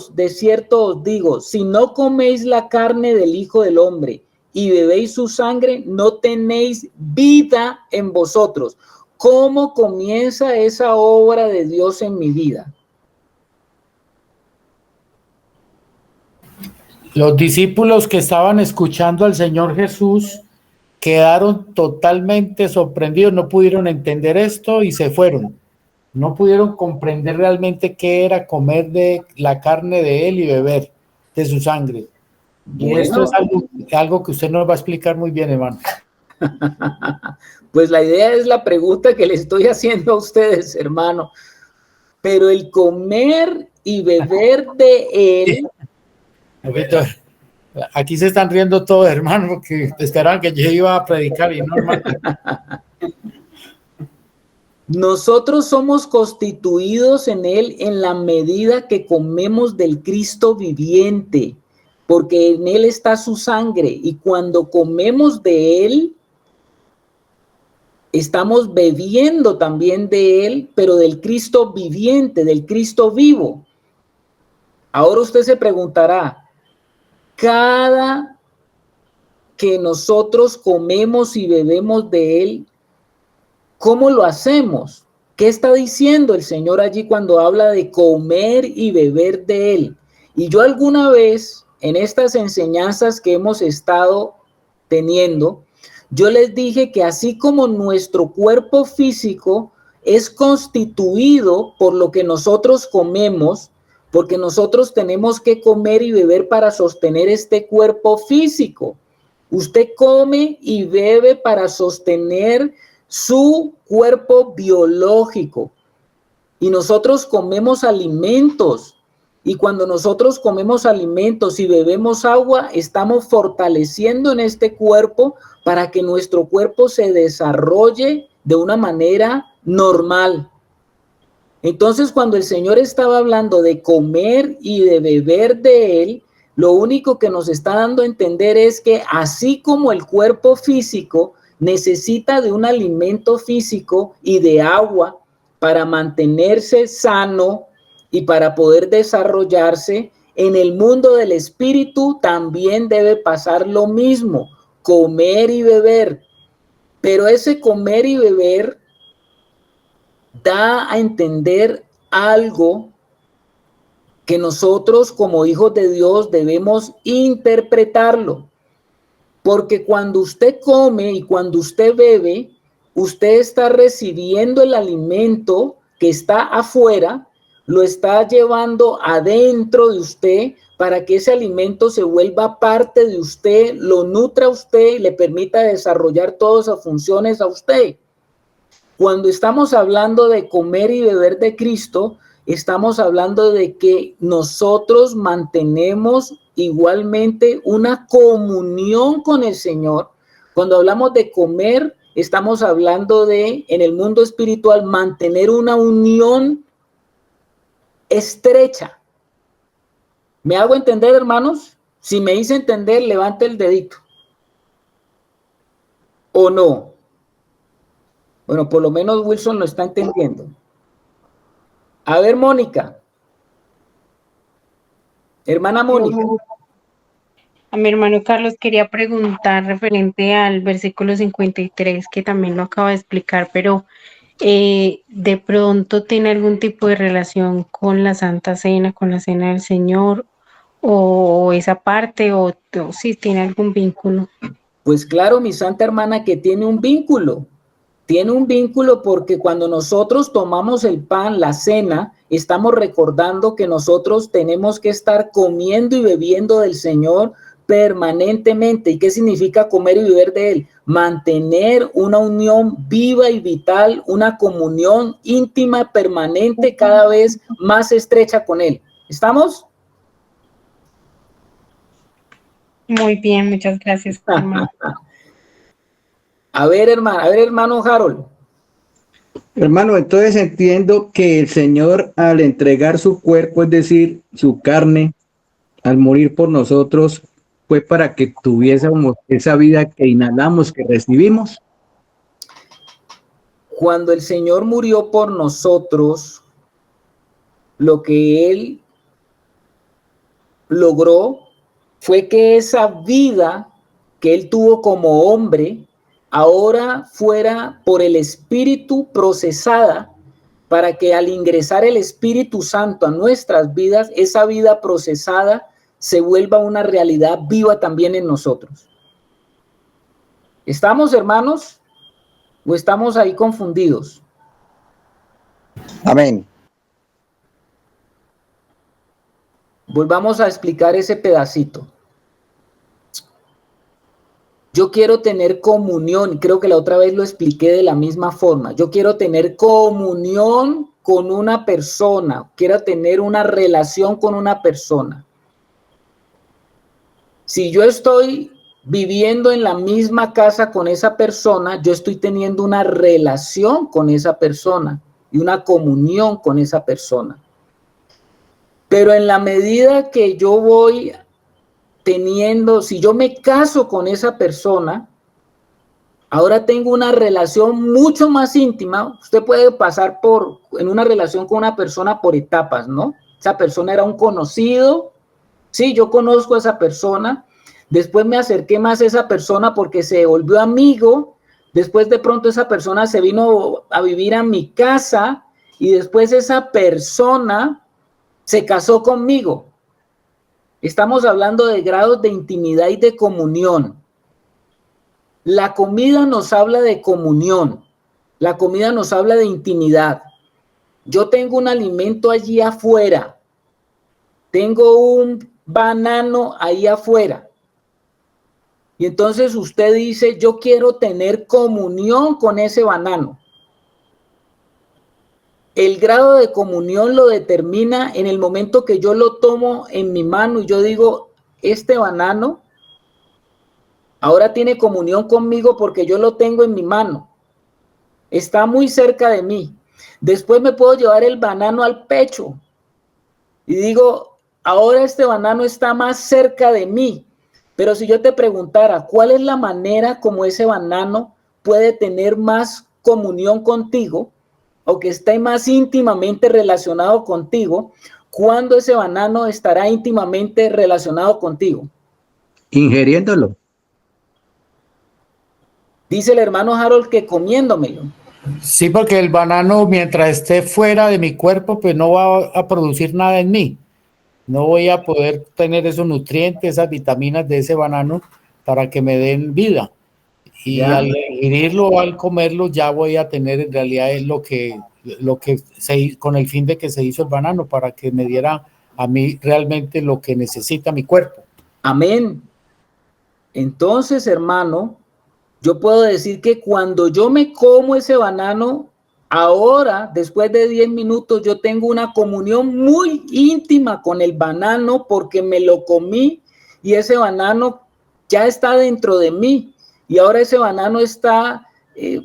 os digo, si no coméis la carne del Hijo del Hombre y bebéis su sangre, no tenéis vida en vosotros. ¿Cómo comienza esa obra de Dios en mi vida? Los discípulos que estaban escuchando al Señor Jesús quedaron totalmente sorprendidos, no pudieron entender esto y se fueron. No pudieron comprender realmente qué era comer de la carne de Él y beber de su sangre. Y esto es algo que usted nos va a explicar muy bien, hermano. Pues la idea es la pregunta que le estoy haciendo a ustedes, hermano. Pero el comer y beber de Él... Aquí se están riendo todos, hermano, porque esperaban que yo iba a predicar y no, hermano. Nosotros somos constituidos en Él en la medida que comemos del Cristo viviente, porque en Él está su sangre, y cuando comemos de Él, estamos bebiendo también de Él, pero del Cristo viviente, del Cristo vivo. Ahora usted se preguntará, cada que nosotros comemos y bebemos de Él, ¿cómo lo hacemos? ¿Qué está diciendo el Señor allí cuando habla de comer y beber de Él? Y yo alguna vez, en estas enseñanzas que hemos estado teniendo, yo les dije que así como nuestro cuerpo físico es constituido por lo que nosotros comemos, porque nosotros tenemos que comer y beber para sostener este cuerpo físico. Usted come y bebe para sostener su cuerpo biológico, y nosotros comemos alimentos, y cuando nosotros comemos alimentos y bebemos agua, estamos fortaleciendo en este cuerpo para que nuestro cuerpo se desarrolle de una manera normal. Entonces, cuando el Señor estaba hablando de comer y de beber de Él, lo único que nos está dando a entender es que así como el cuerpo físico necesita de un alimento físico y de agua para mantenerse sano y para poder desarrollarse, en el mundo del espíritu también debe pasar lo mismo, comer y beber. Pero ese comer y beber da a entender algo que nosotros como hijos de Dios debemos interpretarlo. Porque cuando usted come y cuando usted bebe, usted está recibiendo el alimento que está afuera, lo está llevando adentro de usted para que ese alimento se vuelva parte de usted, lo nutra a usted y le permita desarrollar todas esas funciones a usted. Cuando estamos hablando de comer y beber de Cristo, estamos hablando de que nosotros mantenemos igualmente una comunión con el Señor. Cuando hablamos de comer, estamos hablando de, en el mundo espiritual, mantener una unión estrecha. ¿Me hago entender, hermanos? Si me hice entender, levante el dedito. ¿O no? Bueno, por lo menos Wilson lo está entendiendo. A ver, Mónica. Hermana Mónica. A mi hermano Carlos quería preguntar referente al versículo 53, que también lo acaba de explicar, pero de pronto tiene algún tipo de relación con la Santa Cena, con la Cena del Señor, o esa parte, o si tiene algún vínculo. Pues claro, mi santa hermana, que tiene un vínculo. Tiene un vínculo porque cuando nosotros tomamos el pan, la cena, estamos recordando que nosotros tenemos que estar comiendo y bebiendo del Señor permanentemente. ¿Y qué significa comer y beber de Él? Mantener una unión viva y vital, una comunión íntima, permanente, cada vez más estrecha con Él. ¿Estamos? Muy bien, muchas gracias, hermano. A ver, hermano Harold. Hermano, entonces entiendo que el Señor al entregar su cuerpo, es decir, su carne, al morir por nosotros, fue para que tuviésemos esa vida que inhalamos, que recibimos. Cuando el Señor murió por nosotros, lo que Él logró fue que esa vida que él tuvo como hombre ahora fuera por el Espíritu procesada, para que al ingresar el Espíritu Santo a nuestras vidas, esa vida procesada se vuelva una realidad viva también en nosotros. ¿Estamos, hermanos? ¿O estamos ahí confundidos? Amén. Volvamos a explicar ese pedacito. Yo quiero tener comunión, creo que la otra vez lo expliqué de la misma forma. Yo quiero tener comunión con una persona, quiero tener una relación con una persona. Si yo estoy viviendo en la misma casa con esa persona, yo estoy teniendo una relación con esa persona y una comunión con esa persona. Pero en la medida que yo voy teniendo, si yo me caso con esa persona, ahora tengo una relación mucho más íntima. Usted puede pasar en una relación con una persona por etapas, ¿no? Esa persona era un conocido, sí, yo conozco a esa persona, después me acerqué más a esa persona porque se volvió amigo, después de pronto esa persona se vino a vivir a mi casa y después esa persona se casó conmigo. Estamos hablando de grados de intimidad y de comunión. La comida nos habla de comunión. La comida nos habla de intimidad. Yo tengo un alimento allí afuera. Tengo un banano ahí afuera. Y entonces usted dice, yo quiero tener comunión con ese banano. El grado de comunión lo determina en el momento que yo lo tomo en mi mano y yo digo, este banano ahora tiene comunión conmigo porque yo lo tengo en mi mano. Está muy cerca de mí. Después me puedo llevar el banano al pecho y digo, ahora este banano está más cerca de mí. Pero si yo te preguntara, ¿cuál es la manera como ese banano puede tener más comunión contigo? O que esté más íntimamente relacionado contigo, ¿cuándo ese banano estará íntimamente relacionado contigo? Ingiriéndolo. Dice el hermano Harold que comiéndomelo. Sí, porque el banano, mientras esté fuera de mi cuerpo, pues no va a producir nada en mí. No voy a poder tener esos nutrientes, esas vitaminas de ese banano para que me den vida. Y ¿Ya? al ingerirlo o al comerlo ya voy a tener, en realidad es lo que con el fin de que se hizo el banano, para que me diera a mí realmente lo que necesita mi cuerpo. Amén. Entonces, hermano, yo puedo decir que cuando yo me como ese banano, ahora, después de 10 minutos, yo tengo una comunión muy íntima con el banano porque me lo comí y ese banano ya está dentro de mí. Y ahora ese banano está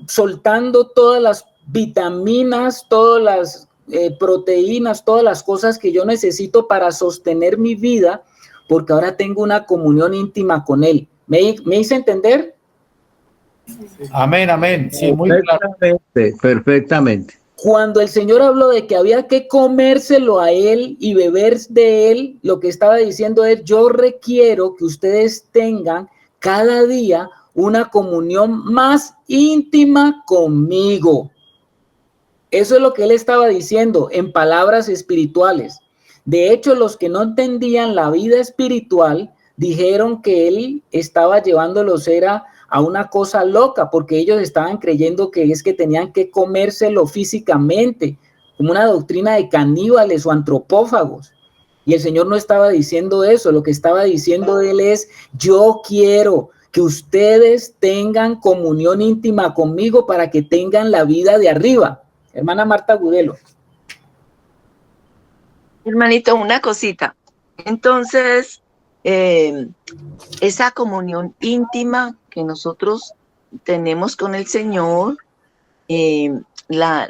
soltando todas las vitaminas, todas las proteínas, todas las cosas que yo necesito para sostener mi vida, porque ahora tengo una comunión íntima con él. ¿Me hice entender? Amén, amén. Sí, muy claro. Perfectamente. Cuando el Señor habló de que había que comérselo a Él y beber de Él, lo que estaba diciendo es, yo requiero que ustedes tengan cada día una comunión más íntima conmigo. Eso es lo que Él estaba diciendo en palabras espirituales. De hecho, los que no entendían la vida espiritual dijeron que Él estaba llevándolos a una cosa loca, porque ellos estaban creyendo que es que tenían que comérselo físicamente, como una doctrina de caníbales o antropófagos. Y el Señor no estaba diciendo eso, lo que estaba diciendo Él es, yo quiero que ustedes tengan comunión íntima conmigo para que tengan la vida de arriba. Hermana Marta Gudelo. Hermanito, una cosita. Entonces, esa comunión íntima que nosotros tenemos con el Señor, la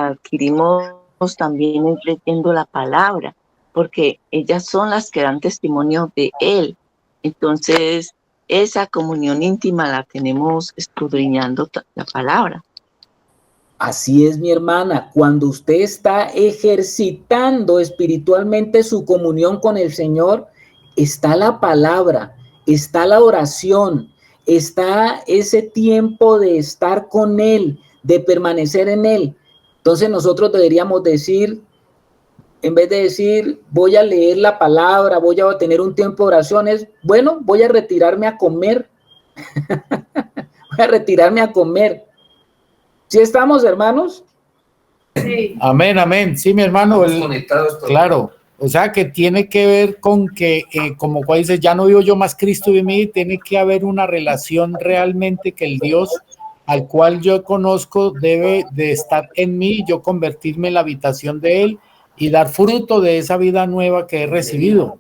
adquirimos también leyendo la palabra, porque ellas son las que dan testimonio de Él. Entonces, esa comunión íntima la tenemos escudriñando la palabra. Así es, mi hermana, cuando usted está ejercitando espiritualmente su comunión con el Señor, está la palabra, está la oración, está ese tiempo de estar con Él, de permanecer en Él. Entonces nosotros deberíamos decir, en vez de decir, voy a leer la palabra, voy a tener un tiempo de oraciones, bueno, voy a retirarme a comer. Voy a retirarme a comer. ¿Sí estamos, hermanos? Sí. Amén, amén. Sí, mi hermano. Claro. O sea, que tiene que ver con que, como cual dice, ya no vivo yo más, Cristo vive en mí, tiene que haber una relación realmente que el Dios al cual yo conozco debe de estar en mí, yo convertirme en la habitación de Él y dar fruto de esa vida nueva que he recibido.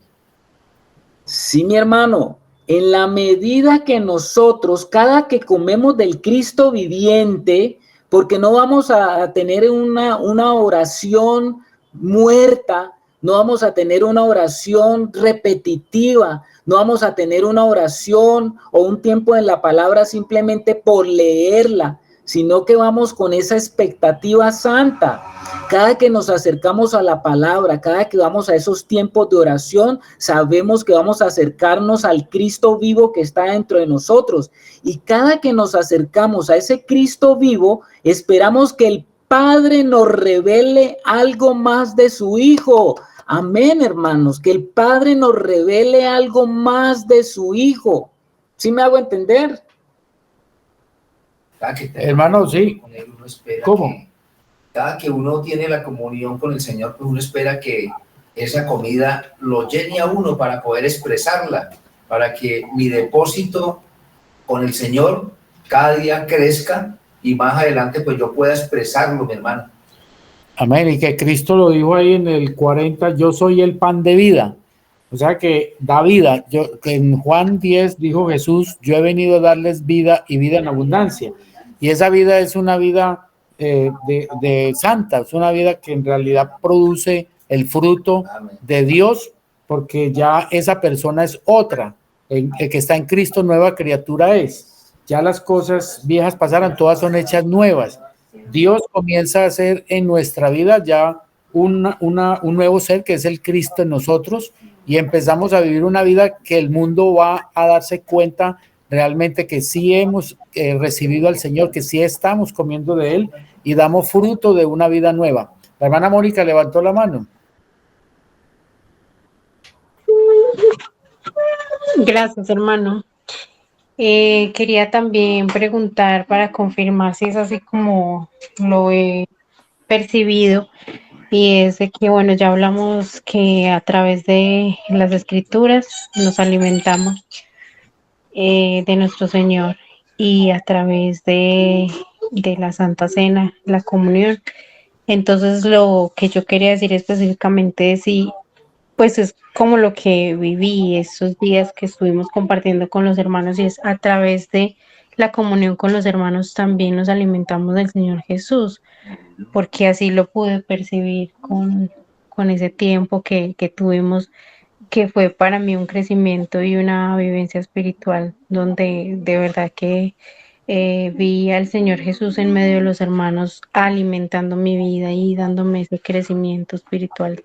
Sí, mi hermano, en la medida que nosotros, cada que comemos del Cristo viviente, porque no vamos a tener una oración muerta, no vamos a tener una oración repetitiva, no vamos a tener una oración o un tiempo en la palabra simplemente por leerla, sino que vamos con esa expectativa santa. Cada que nos acercamos a la palabra, cada que vamos a esos tiempos de oración, sabemos que vamos a acercarnos al Cristo vivo que está dentro de nosotros. Y cada que nos acercamos a ese Cristo vivo, esperamos que el Padre nos revele algo más de su Hijo. Amén, hermanos, que el Padre nos revele algo más de su Hijo. ¿Sí me hago entender? Hermano, sí. ¿Cómo? Cada que uno tiene la comunión con el Señor, pues uno espera que esa comida lo llene a uno para poder expresarla, para que mi depósito con el Señor cada día crezca y más adelante pues yo pueda expresarlo, mi hermano. Amén, y que Cristo lo dijo ahí en el 40, yo soy el pan de vida, o sea que da vida. En Juan 10 dijo Jesús, yo he venido a darles vida y vida en abundancia, y esa vida es una vida de santa, es una vida que en realidad produce el fruto de Dios, porque ya esa persona es otra, el que está en Cristo nueva criatura es, ya las cosas viejas pasaron, todas son hechas nuevas. Dios comienza a hacer en nuestra vida ya un nuevo ser que es el Cristo en nosotros y empezamos a vivir una vida que el mundo va a darse cuenta realmente que sí hemos recibido al Señor, que sí estamos comiendo de Él y damos fruto de una vida nueva. La hermana Mónica levantó la mano. Gracias, hermano. Quería también preguntar para confirmar si es así como lo he percibido, y es de que, bueno, ya hablamos que a través de las escrituras nos alimentamos de nuestro Señor y a través de la Santa Cena, la comunión. Entonces, lo que yo quería decir específicamente es si, pues es como lo que viví esos días que estuvimos compartiendo con los hermanos, y es a través de la comunión con los hermanos también nos alimentamos del Señor Jesús, porque así lo pude percibir con ese tiempo que tuvimos, que fue para mí un crecimiento y una vivencia espiritual, donde de verdad que vi al Señor Jesús en medio de los hermanos alimentando mi vida y dándome ese crecimiento espiritual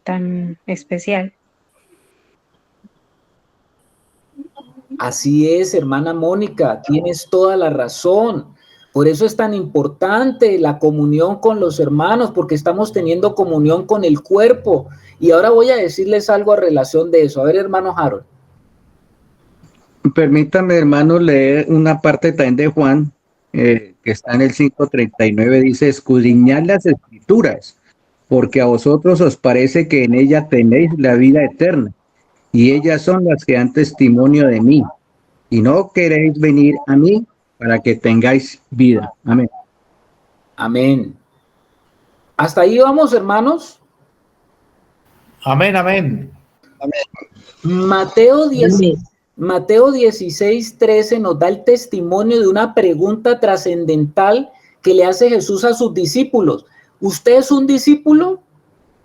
tan especial. Así es, hermana Mónica, tienes toda la razón. Por eso es tan importante la comunión con los hermanos, porque estamos teniendo comunión con el cuerpo. Y ahora voy a decirles algo a relación de eso. A ver, hermano Harold. Permítame, hermano, leer una parte también de Juan, que está en el 5:39, dice, escudriñad las escrituras, porque a vosotros os parece que en ella tenéis la vida eterna, y ellas son las que dan testimonio de mí, y no queréis venir a mí para que tengáis vida. Amén. Amén. ¿Hasta ahí vamos, hermanos? Amén, amén. Mateo 16:13 nos da el testimonio de una pregunta trascendental que le hace Jesús a sus discípulos. ¿Usted es un discípulo?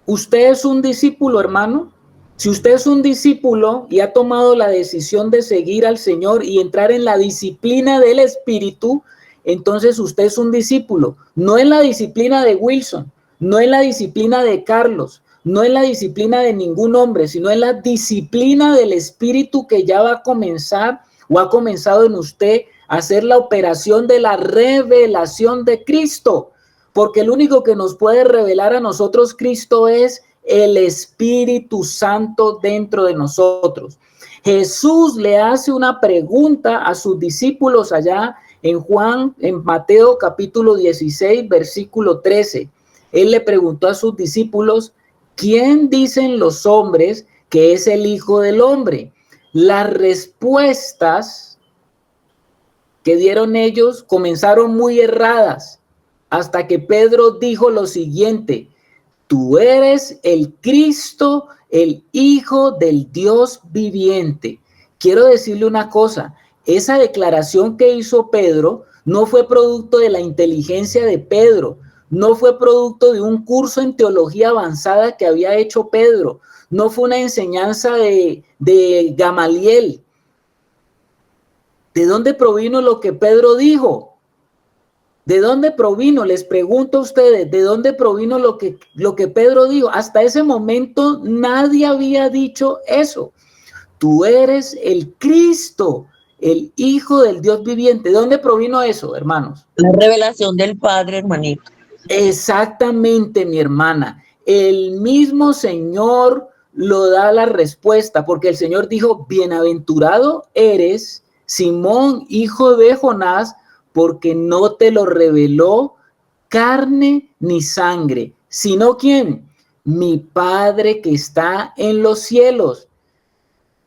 ¿Usted es un discípulo, hermano? Si usted es un discípulo y ha tomado la decisión de seguir al Señor y entrar en la disciplina del Espíritu, entonces usted es un discípulo. No en la disciplina de Wilson, no en la disciplina de Carlos, no es la disciplina de ningún hombre, sino es la disciplina del Espíritu que ya va a comenzar o ha comenzado en usted a hacer la operación de la revelación de Cristo, porque el único que nos puede revelar a nosotros Cristo es el Espíritu Santo dentro de nosotros. Jesús le hace una pregunta a sus discípulos allá en Mateo capítulo 16, versículo 13. Él le preguntó a sus discípulos, ¿quién dicen los hombres que es el Hijo del Hombre? Las respuestas que dieron ellos comenzaron muy erradas, hasta que Pedro dijo lo siguiente: tú eres el Cristo, el Hijo del Dios viviente. Quiero decirle una cosa, esa declaración que hizo Pedro no fue producto de la inteligencia de Pedro, no fue producto de un curso en teología avanzada que había hecho Pedro, no fue una enseñanza de Gamaliel. ¿De dónde provino lo que Pedro dijo? ¿De dónde provino? Les pregunto a ustedes, ¿de dónde provino lo que Pedro dijo? Hasta ese momento nadie había dicho eso. Tú eres el Cristo, el Hijo del Dios viviente. ¿De dónde provino eso, hermanos? La revelación del Padre, hermanito. Exactamente, mi hermana. El mismo Señor lo da la respuesta, porque el Señor dijo, bienaventurado eres, Simón, hijo de Jonás, porque no te lo reveló carne ni sangre, sino ¿quién? Mi Padre que está en los cielos.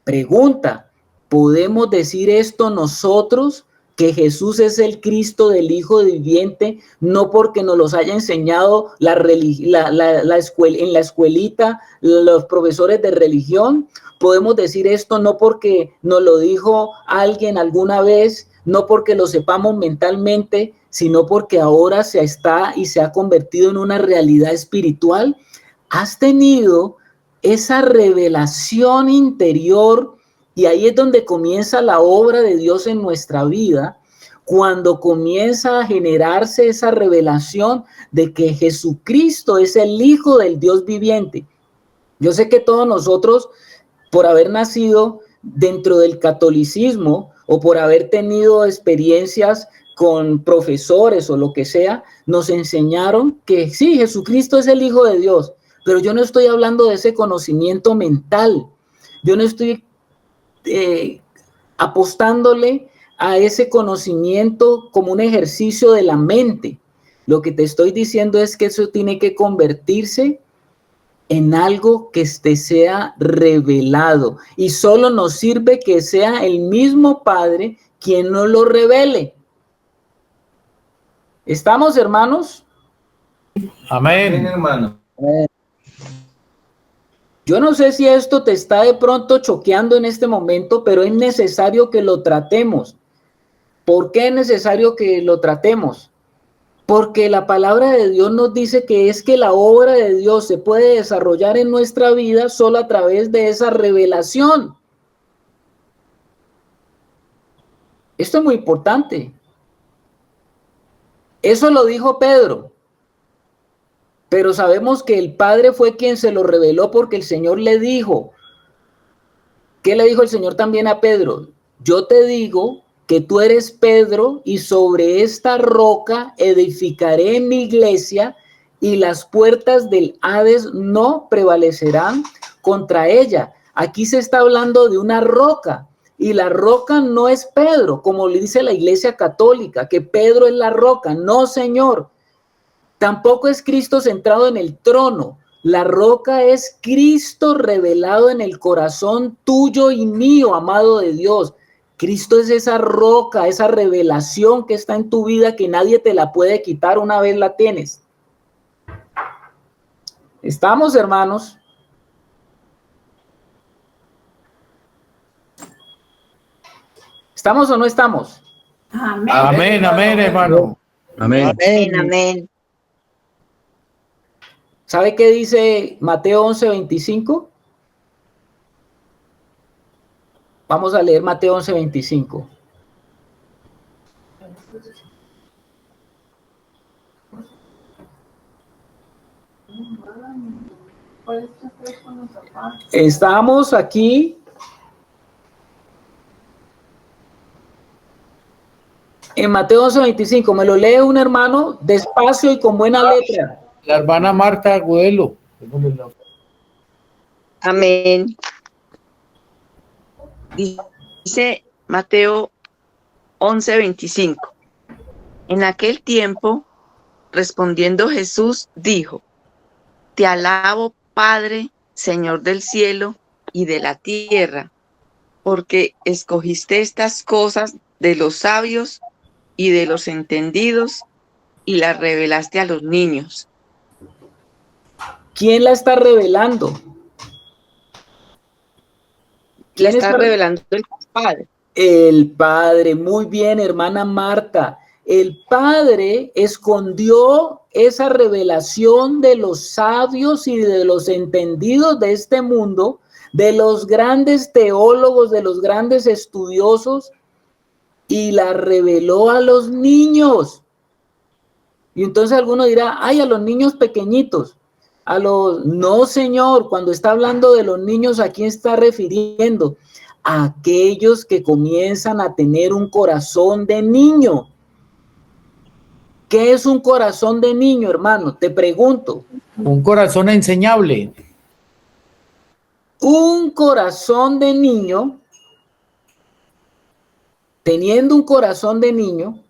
Pregunta, ¿podemos decir esto nosotros, que Jesús es el Cristo del Hijo viviente, no porque nos los haya enseñado en la escuelita los profesores de religión? Podemos decir esto no porque nos lo dijo alguien alguna vez, no porque lo sepamos mentalmente, sino porque ahora se ha convertido en una realidad espiritual. ¿Has tenido esa revelación interior? Y ahí es donde comienza la obra de Dios en nuestra vida, cuando comienza a generarse esa revelación de que Jesucristo es el Hijo del Dios viviente. Yo sé que todos nosotros, por haber nacido dentro del catolicismo o por haber tenido experiencias con profesores o lo que sea, nos enseñaron que sí, Jesucristo es el Hijo de Dios, pero yo no estoy hablando de ese conocimiento mental. Yo no estoy apostándole a ese conocimiento como un ejercicio de la mente. Lo que te estoy diciendo es que eso tiene que convertirse en algo que te sea revelado, y solo nos sirve que sea el mismo Padre quien nos lo revele. ¿Estamos, hermanos? Amén. Amén, hermano. Yo no sé si esto te está de pronto choqueando en este momento, pero es necesario que lo tratemos. ¿Por qué es necesario que lo tratemos? Porque la palabra de Dios nos dice que es que la obra de Dios se puede desarrollar en nuestra vida solo a través de esa revelación. Esto es muy importante. Eso lo dijo Pedro. Pero sabemos que el Padre fue quien se lo reveló, porque el Señor le dijo. ¿Qué le dijo el Señor también a Pedro? Yo te digo que tú eres Pedro, y sobre esta roca edificaré mi iglesia, y las puertas del Hades no prevalecerán contra ella. Aquí se está hablando de una roca, y la roca no es Pedro, como le dice la Iglesia Católica, que Pedro es la roca. No, señor. Tampoco es Cristo centrado en el trono. La roca es Cristo revelado en el corazón tuyo y mío, amado de Dios. Cristo es esa roca, esa revelación que está en tu vida, que nadie te la puede quitar una vez la tienes. ¿Estamos, hermanos? ¿Estamos o no estamos? Amén, amén, amén, hermano. Amén. Amén, amén. ¿Sabe qué dice Mateo 11:25? Vamos a leer Mateo 11:25. Estamos aquí en Mateo 11:25. Me lo lee un hermano despacio y con buena letra. La hermana Marta Agudelo. Amén. Dice Mateo 11:25. En aquel tiempo, respondiendo Jesús, dijo: Te alabo, Padre, Señor del cielo y de la tierra, porque escogiste estas cosas de los sabios y de los entendidos y las revelaste a los niños. ¿Quién la está revelando? La está revelando el Padre. El Padre, muy bien, hermana Marta. El Padre escondió esa revelación de los sabios y de los entendidos de este mundo, de los grandes teólogos, de los grandes estudiosos, y la reveló a los niños. Y entonces alguno dirá, ay, a los niños pequeñitos. No, señor, cuando está hablando de los niños, ¿a quién está refiriendo? A aquellos que comienzan a tener un corazón de niño. ¿Qué es un corazón de niño, hermano? Te pregunto. Un corazón enseñable. Un corazón de niño, teniendo un corazón de niño,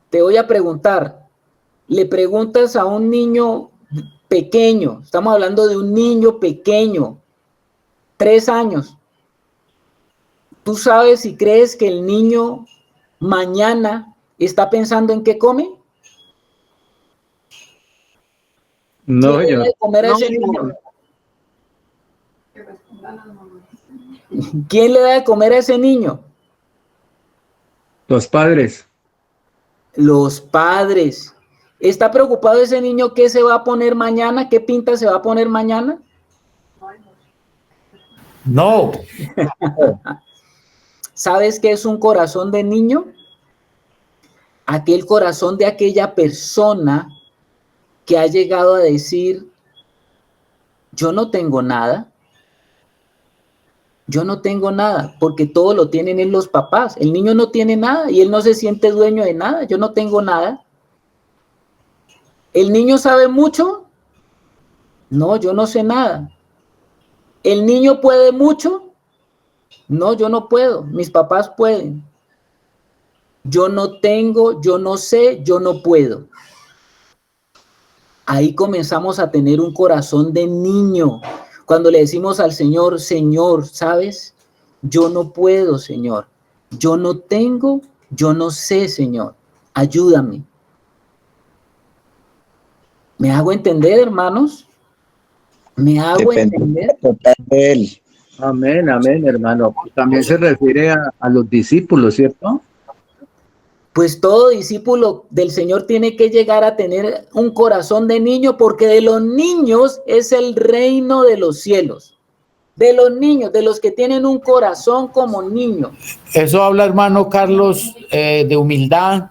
te voy a preguntar, le preguntas a un niño pequeño, estamos hablando de un niño pequeño, 3 años, ¿tú sabes si crees que el niño mañana está pensando en qué come? No, ¿Quién le da de comer a no. ese niño? ¿Quién le da de comer a ese niño? Los padres. Los padres. ¿Está preocupado ese niño qué se va a poner mañana? ¿Qué pinta se va a poner mañana? No. ¿Sabes qué es un corazón de niño? Aquel corazón de aquella persona que ha llegado a decir, yo no tengo nada. Yo no tengo nada, porque todo lo tienen en los papás. El niño no tiene nada y él no se siente dueño de nada. Yo no tengo nada. ¿El niño sabe mucho? No, yo no sé nada. ¿El niño puede mucho? No, yo no puedo. Mis papás pueden. Yo no tengo, yo no sé, yo no puedo. Ahí comenzamos a tener un corazón de niño. Cuando le decimos al Señor, Señor, ¿sabes? Yo no puedo, Señor. Yo no tengo, yo no sé, Señor. Ayúdame. ¿Me hago entender, hermanos? ¿Me hago entender? De él. Amén, amén, hermano. También se refiere a los discípulos, ¿cierto? Pues todo discípulo del Señor tiene que llegar a tener un corazón de niño, porque de los niños es el reino de los cielos. De los niños, de los que tienen un corazón como niño. Eso habla, hermano Carlos, de humildad,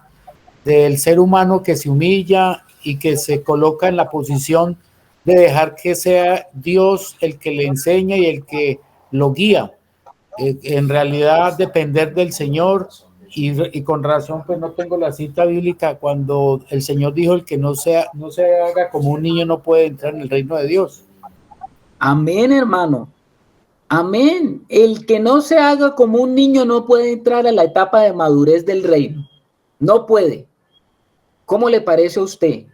del ser humano que se humilla y que se coloca en la posición de dejar que sea Dios el que le enseña y el que lo guía. En realidad depender del Señor. Y con razón, pues no tengo la cita bíblica cuando el Señor dijo, el que no se haga como un niño no puede entrar en el reino de Dios. Amén, hermano. Amén. El que no se haga como un niño no puede entrar a la etapa de madurez del reino. No puede. ¿Cómo le parece a usted?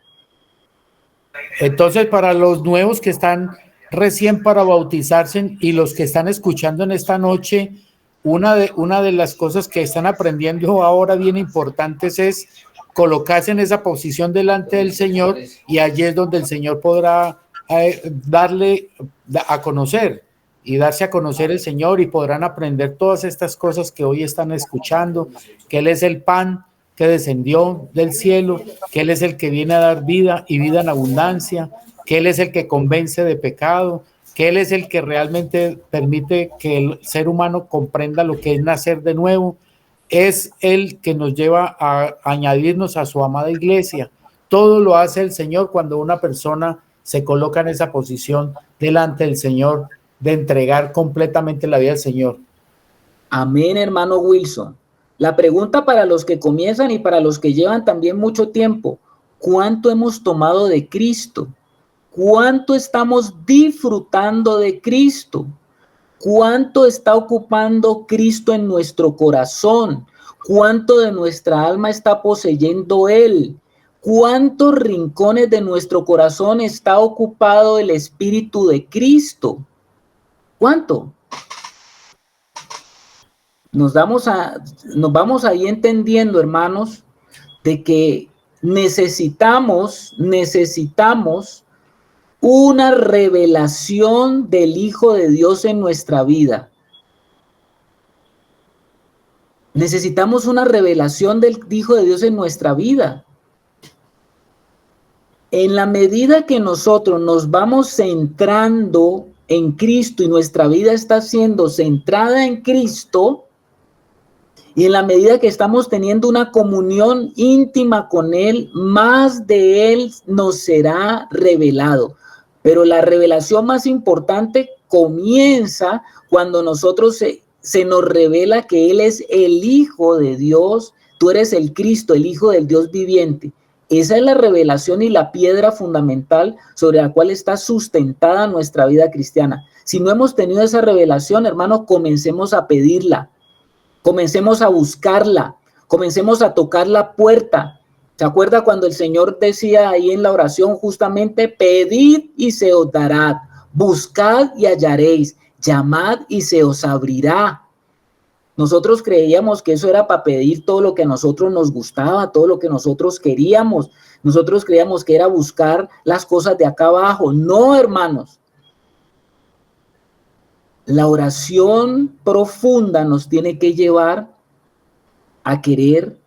Entonces, para los nuevos que están recién para bautizarse y los que están escuchando en esta noche, una de las cosas que están aprendiendo ahora bien importantes es colocarse en esa posición delante del Señor, y allí es donde el Señor podrá darle a conocer y darse a conocer el Señor, y podrán aprender todas estas cosas que hoy están escuchando, que Él es el pan que descendió del cielo, que Él es el que viene a dar vida y vida en abundancia, que Él es el que convence de pecado, que Él es el que realmente permite que el ser humano comprenda lo que es nacer de nuevo. Es Él que nos lleva a añadirnos a su amada iglesia. Todo lo hace el Señor cuando una persona se coloca en esa posición delante del Señor, de entregar completamente la vida al Señor. Amén, hermano Wilson. La pregunta para los que comienzan y para los que llevan también mucho tiempo: ¿cuánto hemos tomado de Cristo? ¿Cuánto estamos disfrutando de Cristo? ¿Cuánto está ocupando Cristo en nuestro corazón? ¿Cuánto de nuestra alma está poseyendo Él? ¿Cuántos rincones de nuestro corazón está ocupado el Espíritu de Cristo? ¿Cuánto? Nos vamos ahí entendiendo, hermanos, de que necesitamos una revelación del Hijo de Dios en nuestra vida. Necesitamos una revelación del Hijo de Dios en nuestra vida. En la medida que nosotros nos vamos centrando en Cristo y nuestra vida está siendo centrada en Cristo, y en la medida que estamos teniendo una comunión íntima con Él, más de Él nos será revelado. Pero la revelación más importante comienza cuando nosotros se nos revela que Él es el Hijo de Dios, tú eres el Cristo, el Hijo del Dios viviente. Esa es la revelación y la piedra fundamental sobre la cual está sustentada nuestra vida cristiana. Si no hemos tenido esa revelación, hermano, comencemos a pedirla. Comencemos a buscarla, comencemos a tocar la puerta. ¿Se acuerda cuando el Señor decía ahí en la oración justamente: pedid y se os dará, buscad y hallaréis, llamad y se os abrirá? Nosotros creíamos que eso era para pedir todo lo que a nosotros nos gustaba, todo lo que nosotros queríamos. Nosotros creíamos que era buscar las cosas de acá abajo. No, hermanos. La oración profunda nos tiene que llevar a querer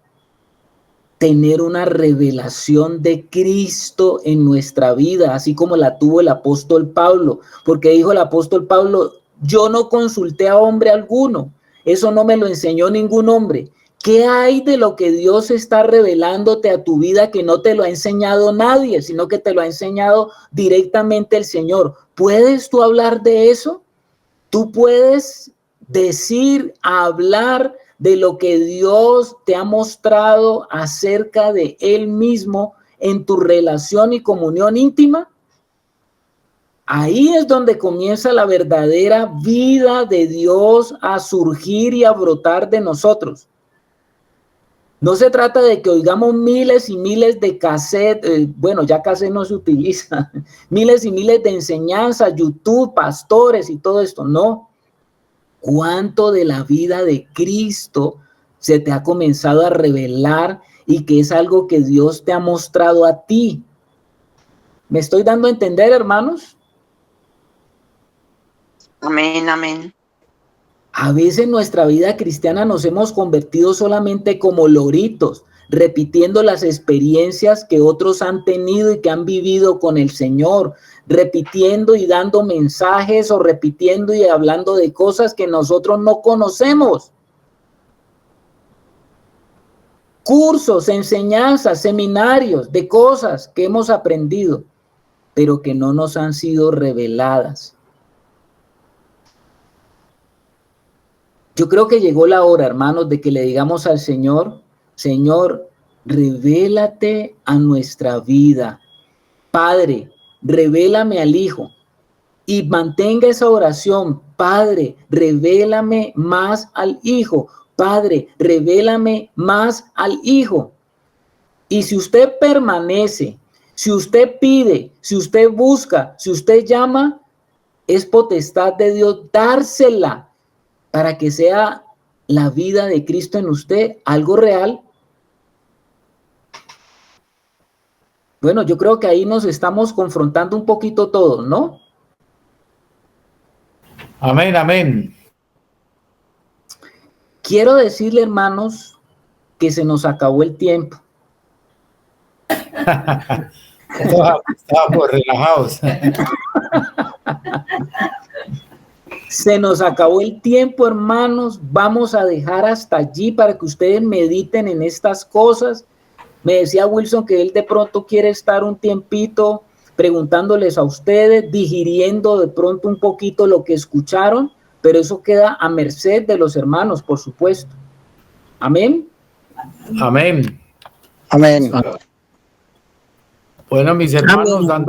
tener una revelación de Cristo en nuestra vida, así como la tuvo el apóstol Pablo, porque dijo el apóstol Pablo: yo no consulté a hombre alguno, eso no me lo enseñó ningún hombre. ¿Qué hay de lo que Dios está revelándote a tu vida que no te lo ha enseñado nadie, sino que te lo ha enseñado directamente el Señor? ¿Puedes tú hablar de eso? Tú puedes decir, hablar de lo que Dios te ha mostrado acerca de Él mismo en tu relación y comunión íntima. Ahí es donde comienza la verdadera vida de Dios a surgir y a brotar de nosotros. No se trata de que oigamos miles y miles de cassettes, bueno, ya cassette no se utiliza, miles y miles de enseñanzas, YouTube, pastores y todo esto, no. ¿Cuánto de la vida de Cristo se te ha comenzado a revelar y que es algo que Dios te ha mostrado a ti? ¿Me estoy dando a entender, hermanos? Amén, amén. A veces en nuestra vida cristiana nos hemos convertido solamente como loritos, repitiendo las experiencias que otros han tenido y que han vivido con el Señor, repitiendo y dando mensajes o repitiendo y hablando de cosas que nosotros no conocemos. Cursos, enseñanzas, seminarios de cosas que hemos aprendido, pero que no nos han sido reveladas. Yo creo que llegó la hora, hermanos, de que le digamos al Señor: Señor, revélate a nuestra vida. Padre, revélame al Hijo. Y mantenga esa oración: Padre, revélame más al Hijo. Padre, revélame más al Hijo. Y si usted permanece, si usted pide, si usted busca, si usted llama, es potestad de Dios dársela, para que sea la vida de Cristo en usted algo real. Bueno, yo creo que ahí nos estamos confrontando un poquito todos, ¿no? Amén, amén. Quiero decirle, hermanos, que se nos acabó el tiempo. Estábamos relajados. Se nos acabó el tiempo, hermanos. Vamos a dejar hasta allí para que ustedes mediten en estas cosas. Me decía Wilson que él de pronto quiere estar un tiempito preguntándoles a ustedes, digiriendo de pronto un poquito lo que escucharon, pero eso queda a merced de los hermanos, por supuesto. Amén. Amén. Amén. Bueno, mis hermanos, Amén.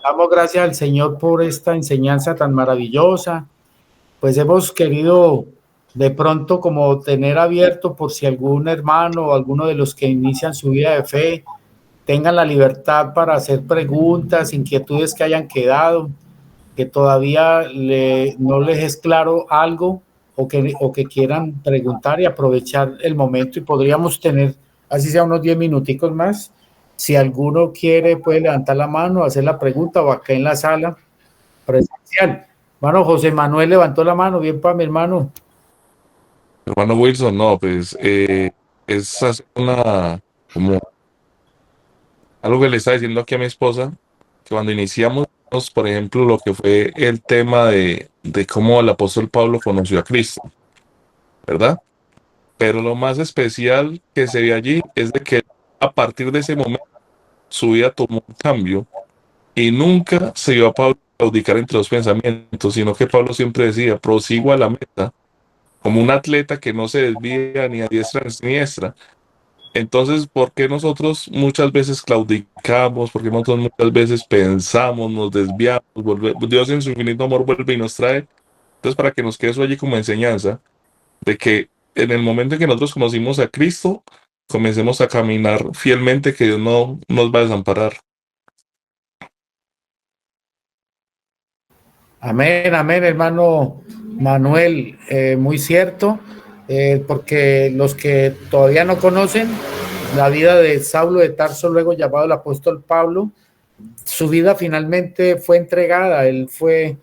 damos gracias al Señor por esta enseñanza tan maravillosa. Pues hemos querido de pronto como tener abierto por si algún hermano o alguno de los que inician su vida de fe tengan la libertad para hacer preguntas, inquietudes que hayan quedado, que todavía no les es claro algo o que quieran preguntar y aprovechar el momento, y podríamos tener, así sea, unos 10 minuticos más. Si alguno quiere, puede levantar la mano, hacer la pregunta, o acá en la sala presencial. Hermano José Manuel levantó la mano, bien para mi hermano. Hermano Wilson, no, pues es hacer como algo que le está diciendo aquí a mi esposa, que cuando iniciamos, por ejemplo, lo que fue el tema de cómo el apóstol Pablo conoció a Cristo, ¿verdad? Pero lo más especial que se ve allí es de que a partir de ese momento su vida tomó un cambio y nunca se iba a claudicar entre los pensamientos, sino que Pablo siempre decía, prosigo a la meta, como un atleta que no se desvía ni a diestra ni a siniestra. Entonces, ¿por qué nosotros muchas veces claudicamos? ¿Por qué nosotros muchas veces pensamos, nos desviamos? Dios en su infinito amor vuelve y nos trae. Entonces, para que nos quede eso allí como enseñanza, de que en el momento en que nosotros conocimos a Cristo, comencemos a caminar fielmente, que Dios no nos va a desamparar. Amén, amén, hermano Manuel, muy cierto, porque los que todavía no conocen la vida de Saulo de Tarso, luego llamado el apóstol Pablo, su vida finalmente fue entregada, él fue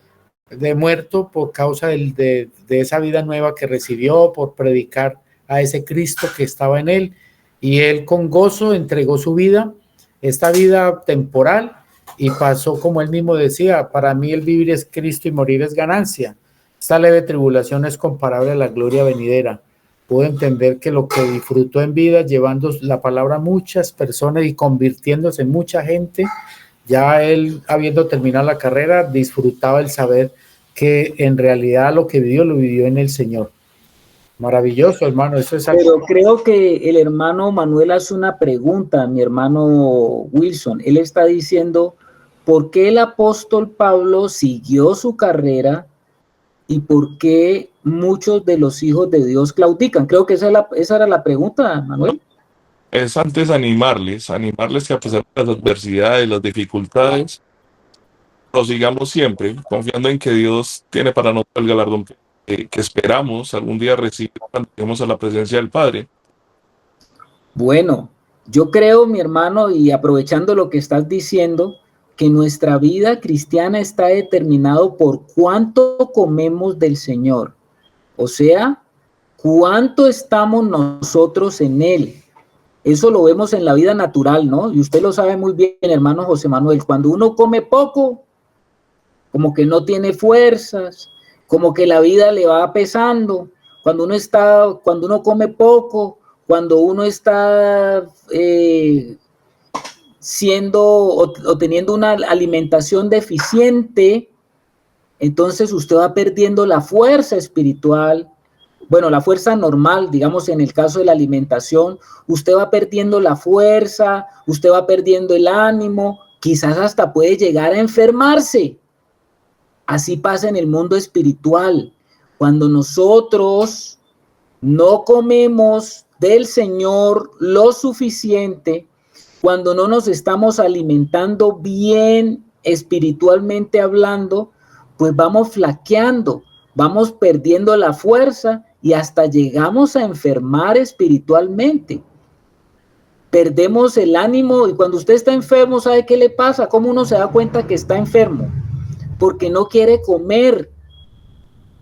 de muerto por causa de esa vida nueva que recibió, por predicar a ese Cristo que estaba en él, y él con gozo entregó su vida, esta vida temporal, y pasó, como él mismo decía, para mí el vivir es Cristo y morir es ganancia. Esta leve tribulación es comparable a la gloria venidera. Puedo entender que lo que disfrutó en vida, llevando la palabra a muchas personas y convirtiéndose en mucha gente, ya él, habiendo terminado la carrera, disfrutaba el saber que en realidad lo vivió en el Señor. Maravilloso, hermano, eso es algo. Pero creo que el hermano Manuel hace una pregunta, mi hermano Wilson. Él está diciendo, ¿por qué el apóstol Pablo siguió su carrera y por qué muchos de los hijos de Dios claudican? Creo que esa era la pregunta, Manuel. Es antes animarles que a pesar de las adversidades, las dificultades, prosigamos siempre, confiando en que Dios tiene para nosotros el galardón que esperamos algún día recibir cuando lleguemos a la presencia del Padre. Bueno, yo creo, mi hermano, y aprovechando lo que estás diciendo, que nuestra vida cristiana está determinado por cuánto comemos del Señor. O sea, cuánto estamos nosotros en Él. Eso lo vemos en la vida natural, ¿no? Y usted lo sabe muy bien, hermano José Manuel. Cuando uno come poco, como que no tiene fuerzas, como que la vida le va pesando. Cuando uno come poco, cuando uno está siendo o teniendo una alimentación deficiente, entonces usted va perdiendo la fuerza espiritual, bueno, la fuerza normal, digamos en el caso de la alimentación, usted va perdiendo la fuerza, usted va perdiendo el ánimo, quizás hasta puede llegar a enfermarse. Así pasa en el mundo espiritual. Cuando nosotros no comemos del Señor lo suficiente, cuando no nos estamos alimentando bien espiritualmente hablando, pues vamos flaqueando, vamos perdiendo la fuerza y hasta llegamos a enfermar espiritualmente. Perdemos el ánimo y cuando usted está enfermo, ¿sabe qué le pasa? ¿Cómo uno se da cuenta que está enfermo? Porque no quiere comer.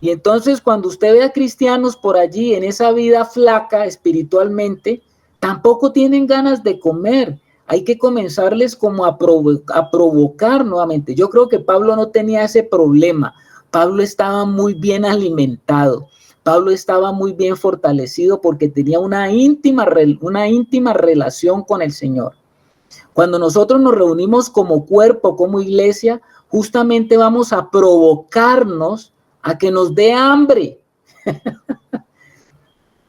Y entonces cuando usted ve a cristianos por allí en esa vida flaca espiritualmente, tampoco tienen ganas de comer. Hay que comenzarles como a provocar nuevamente. Yo creo que Pablo no tenía ese problema. Pablo estaba muy bien alimentado. Pablo estaba muy bien fortalecido porque tenía una íntima relación con el Señor. Cuando nosotros nos reunimos como cuerpo, como iglesia, justamente vamos a provocarnos a que nos dé hambre.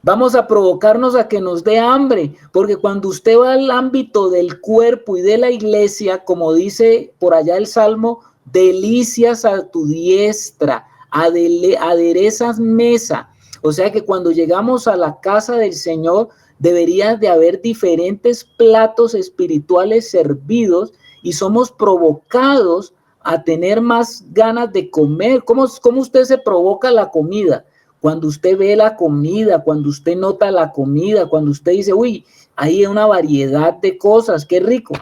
Vamos a provocarnos a que nos dé hambre, porque cuando usted va al ámbito del cuerpo y de la iglesia, como dice por allá el Salmo, delicias a tu diestra, aderezas mesa. O sea que cuando llegamos a la casa del Señor, debería de haber diferentes platos espirituales servidos y somos provocados a tener más ganas de comer. ¿Cómo usted se provoca la comida? Cuando usted ve la comida, cuando usted nota la comida, cuando usted dice, uy, hay una variedad de cosas, qué rico.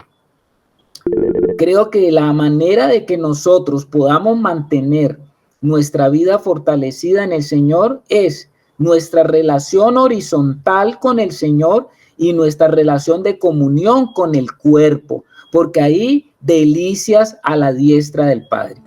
Creo que la manera de que nosotros podamos mantener nuestra vida fortalecida en el Señor es nuestra relación horizontal con el Señor y nuestra relación de comunión con el cuerpo, porque ahí delicias a la diestra del Padre.